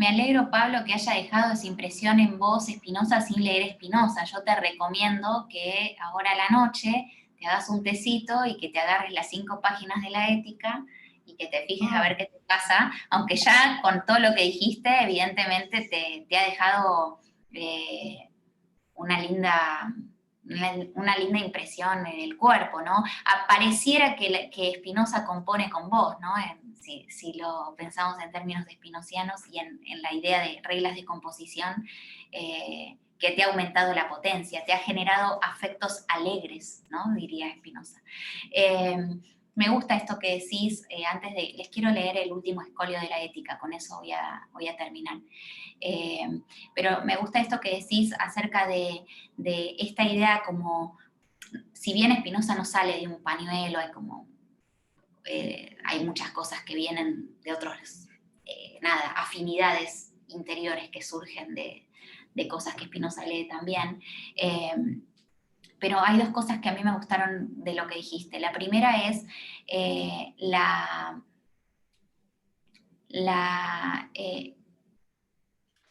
alegro, Pablo, que haya dejado esa impresión en vos, Spinoza, sin leer Spinoza. Yo te recomiendo que ahora a la noche te hagas un tecito y que te agarres las 5 páginas de la Ética y que te fijes a ver qué te pasa, aunque ya con todo lo que dijiste, evidentemente te ha dejado una linda impresión en el cuerpo, ¿no? Pareciera que Spinoza compone con vos, ¿no? Si lo pensamos en términos de spinozianos y en la idea de reglas de composición, que te ha aumentado la potencia, te ha generado afectos alegres, ¿no? Diría Spinoza. Me gusta esto que decís, les quiero leer el último escolio de la Ética, con eso voy a terminar. Pero me gusta esto que decís acerca de esta idea como, si bien Spinoza no sale de un pañuelo, hay muchas cosas que vienen de otros, afinidades interiores que surgen de cosas que Spinoza lee también. Pero hay 2 cosas que a mí me gustaron de lo que dijiste. La primera es la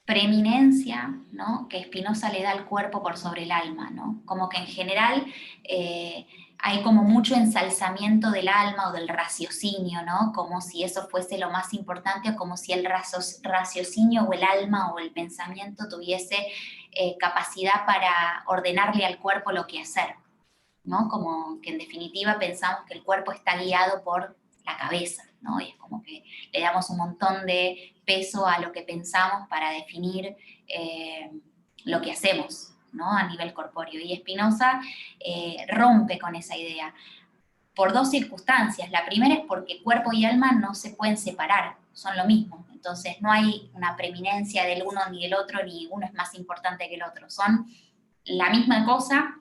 preeminencia, ¿no?, que Spinoza le da al cuerpo por sobre el alma, ¿no? Como que en general hay como mucho ensalzamiento del alma o del raciocinio, ¿no? Como si eso fuese lo más importante, o como si el raciocinio o el alma o el pensamiento tuviese capacidad para ordenarle al cuerpo lo que hacer, ¿no? Como que en definitiva pensamos que el cuerpo está guiado por la cabeza, ¿no? Y es como que le damos un montón de peso a lo que pensamos para definir lo que hacemos, ¿no?, a nivel corpóreo. Y Spinoza rompe con esa idea por 2 circunstancias. La primera es porque cuerpo y alma no se pueden separar, son lo mismo. Entonces no hay una preeminencia del uno ni del otro, ni uno es más importante que el otro. Son la misma cosa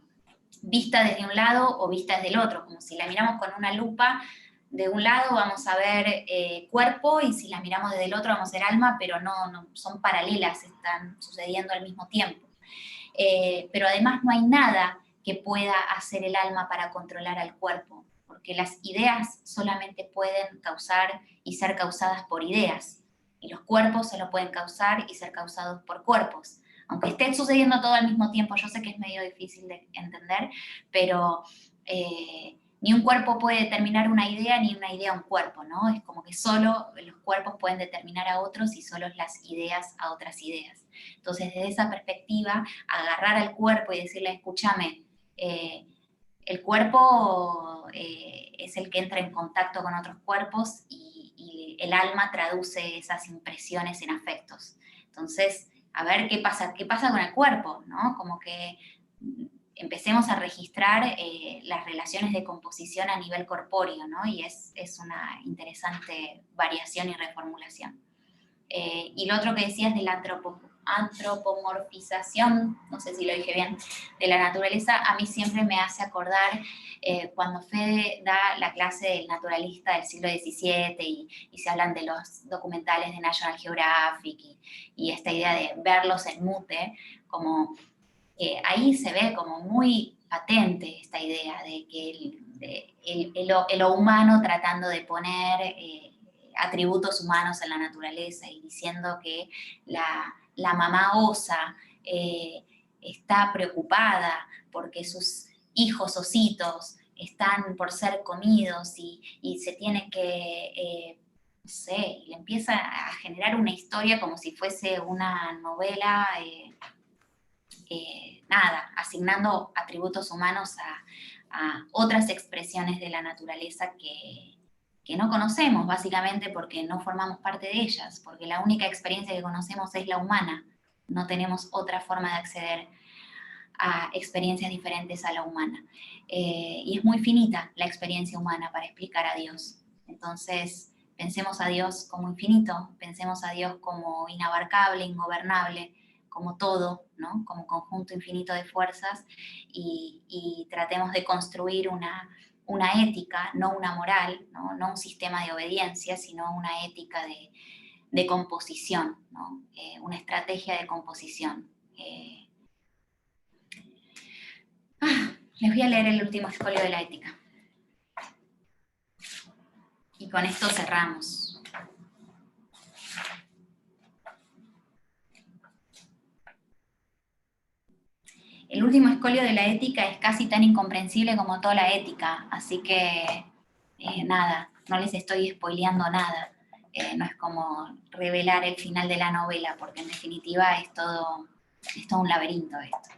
vista desde un lado o vista desde el otro, como si la miramos con una lupa. De un lado vamos a ver cuerpo, y si la miramos desde el otro vamos a ver alma, pero no son paralelas, están sucediendo al mismo tiempo. Pero además no hay nada que pueda hacer el alma para controlar al cuerpo, porque las ideas solamente pueden causar y ser causadas por ideas, y los cuerpos solo pueden causar y ser causados por cuerpos. Aunque esté sucediendo todo al mismo tiempo, yo sé que es medio difícil de entender, pero ni un cuerpo puede determinar una idea, ni una idea un cuerpo, ¿no? Es como que solo los cuerpos pueden determinar a otros y solo las ideas a otras ideas. Entonces, desde esa perspectiva, agarrar al cuerpo y decirle, escúchame, el cuerpo es el que entra en contacto con otros cuerpos, y el alma traduce esas impresiones en afectos. Entonces, a ver qué pasa con el cuerpo, ¿no? Como que empecemos a registrar las relaciones de composición a nivel corpóreo, ¿no? Y es una interesante variación y reformulación. Y lo otro que decías de la antropomorfización, no sé si lo dije bien, de la naturaleza, a mí siempre me hace acordar cuando Fede da la clase del naturalista del siglo XVII y se hablan de los documentales de National Geographic y esta idea de verlos en mute, como ahí se ve como muy patente esta idea de que lo humano tratando de poner atributos humanos en la naturaleza y diciendo que la mamá osa está preocupada porque sus hijos ositos están por ser comidos y se tiene que, no sé, le empieza a generar una historia como si fuese una novela, asignando atributos humanos a otras expresiones de la naturaleza que no conocemos, básicamente porque no formamos parte de ellas, porque la única experiencia que conocemos es la humana, no tenemos otra forma de acceder a experiencias diferentes a la humana. Y es muy finita la experiencia humana para explicar a Dios. Entonces, pensemos a Dios como infinito, pensemos a Dios como inabarcable, ingobernable, como todo, ¿no? Como conjunto infinito de fuerzas, y tratemos de construir una ética, no una moral, no un sistema de obediencia, sino una ética de composición, ¿no? Una estrategia de composición. Les voy a leer el último escolio de la ética. Y con esto cerramos. El último escolio de la ética es casi tan incomprensible como toda la ética, así que nada, no les estoy spoileando nada. No es como revelar el final de la novela, porque en definitiva es todo un laberinto esto.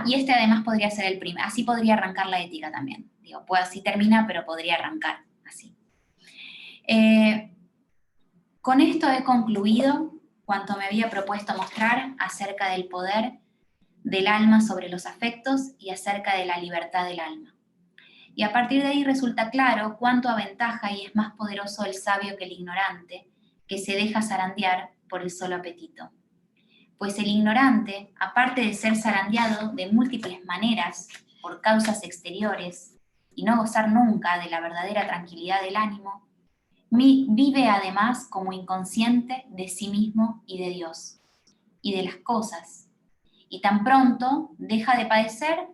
Y este además podría ser el primer, así podría arrancar la ética también. Digo, pues así termina, pero podría arrancar así. Con esto he concluido cuanto me había propuesto mostrar acerca del poder del alma sobre los afectos y acerca de la libertad del alma. Y a partir de ahí resulta claro cuánto aventaja y es más poderoso el sabio que el ignorante, que se deja zarandear por el solo apetito. Pues el ignorante, aparte de ser zarandeado de múltiples maneras por causas exteriores y no gozar nunca de la verdadera tranquilidad del ánimo, vive además como inconsciente de sí mismo y de Dios, y de las cosas, y tan pronto deja de padecer,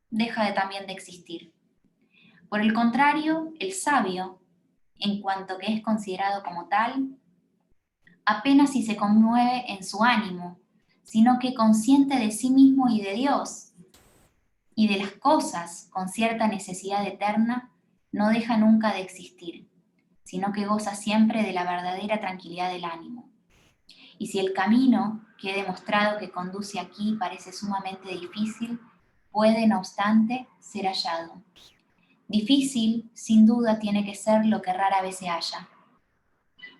deja también de existir. Por el contrario, el sabio, en cuanto que es considerado como tal, apenas si se conmueve en su ánimo, sino que consciente de sí mismo y de Dios, y de las cosas con cierta necesidad eterna, no deja nunca de existir, sino que goza siempre de la verdadera tranquilidad del ánimo. Y si el camino que he demostrado que conduce aquí parece sumamente difícil, puede, no obstante, ser hallado. Difícil, sin duda, tiene que ser lo que rara vez se halla.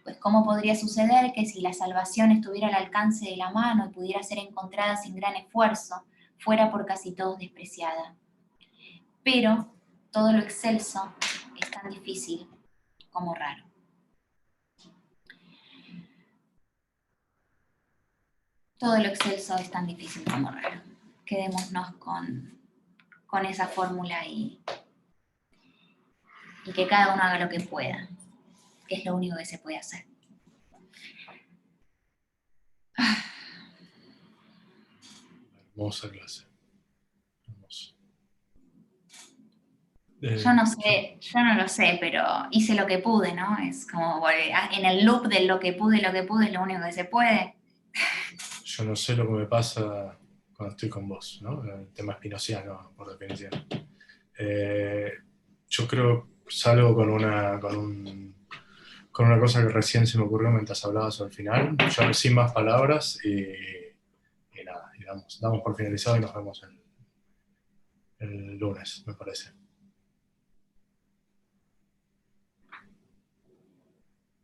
Pues ¿cómo podría suceder que si la salvación estuviera al alcance de la mano y pudiera ser encontrada sin gran esfuerzo, fuera por casi todos despreciada? Pero todo lo excelso es tan difícil como raro. Todo lo excelso es tan difícil como raro. Quedémonos con esa fórmula y que cada uno haga lo que pueda, que es lo único que se puede hacer. Hermosa clase. Hermoso. Yo no lo sé, pero hice lo que pude, ¿no? Es como en el loop de lo que pude es lo único que se puede. Yo no sé lo que me pasa cuando estoy con vos, ¿no? El tema espinociano, por definición. Yo creo que salgo con una cosa que recién se me ocurrió mientras hablabas al final, yo sin más palabras, y nada, y damos por finalizado y nos vemos el lunes, me parece.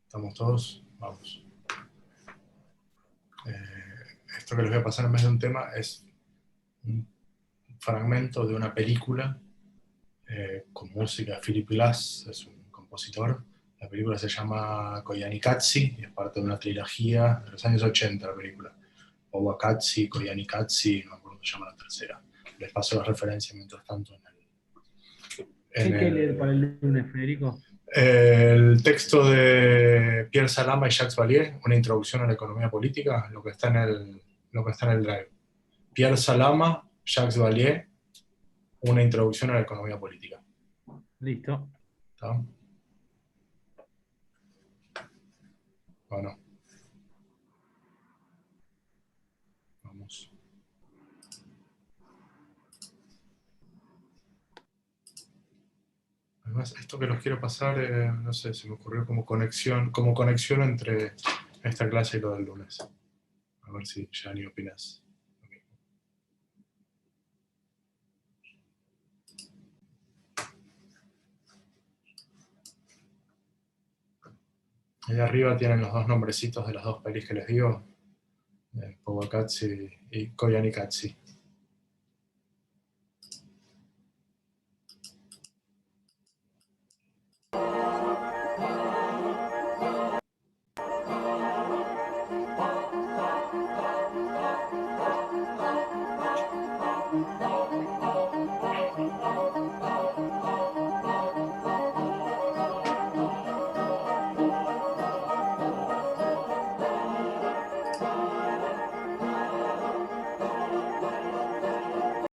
¿Estamos todos? Vamos. Esto que les voy a pasar en vez de un tema es un fragmento de una película con música de Philip Glass, es un compositor. La película se llama Koyaanisqatsi y es parte de una trilogía de los años 80, la película. Owakatsi, Koyaanisqatsi, no me acuerdo cómo se llama la tercera. Les paso las referencias mientras tanto ¿Qué hay que leer para el lunes, Federico? el texto de Pierre Salama y Jacques Vallée, una introducción a la economía política, lo que está en el drive. Pierre Salama, Jacques Vallée, una introducción a la economía política. Listo. ¿Está? Bueno. Vamos. Además, esto que los quiero pasar, no sé, se me ocurrió como conexión entre esta clase y lo del lunes. A ver si ya ni opinas lo mismo. Ahí arriba tienen los dos nombrecitos de las dos pelis que les digo, Powakatsi y Koyaanisqatsi.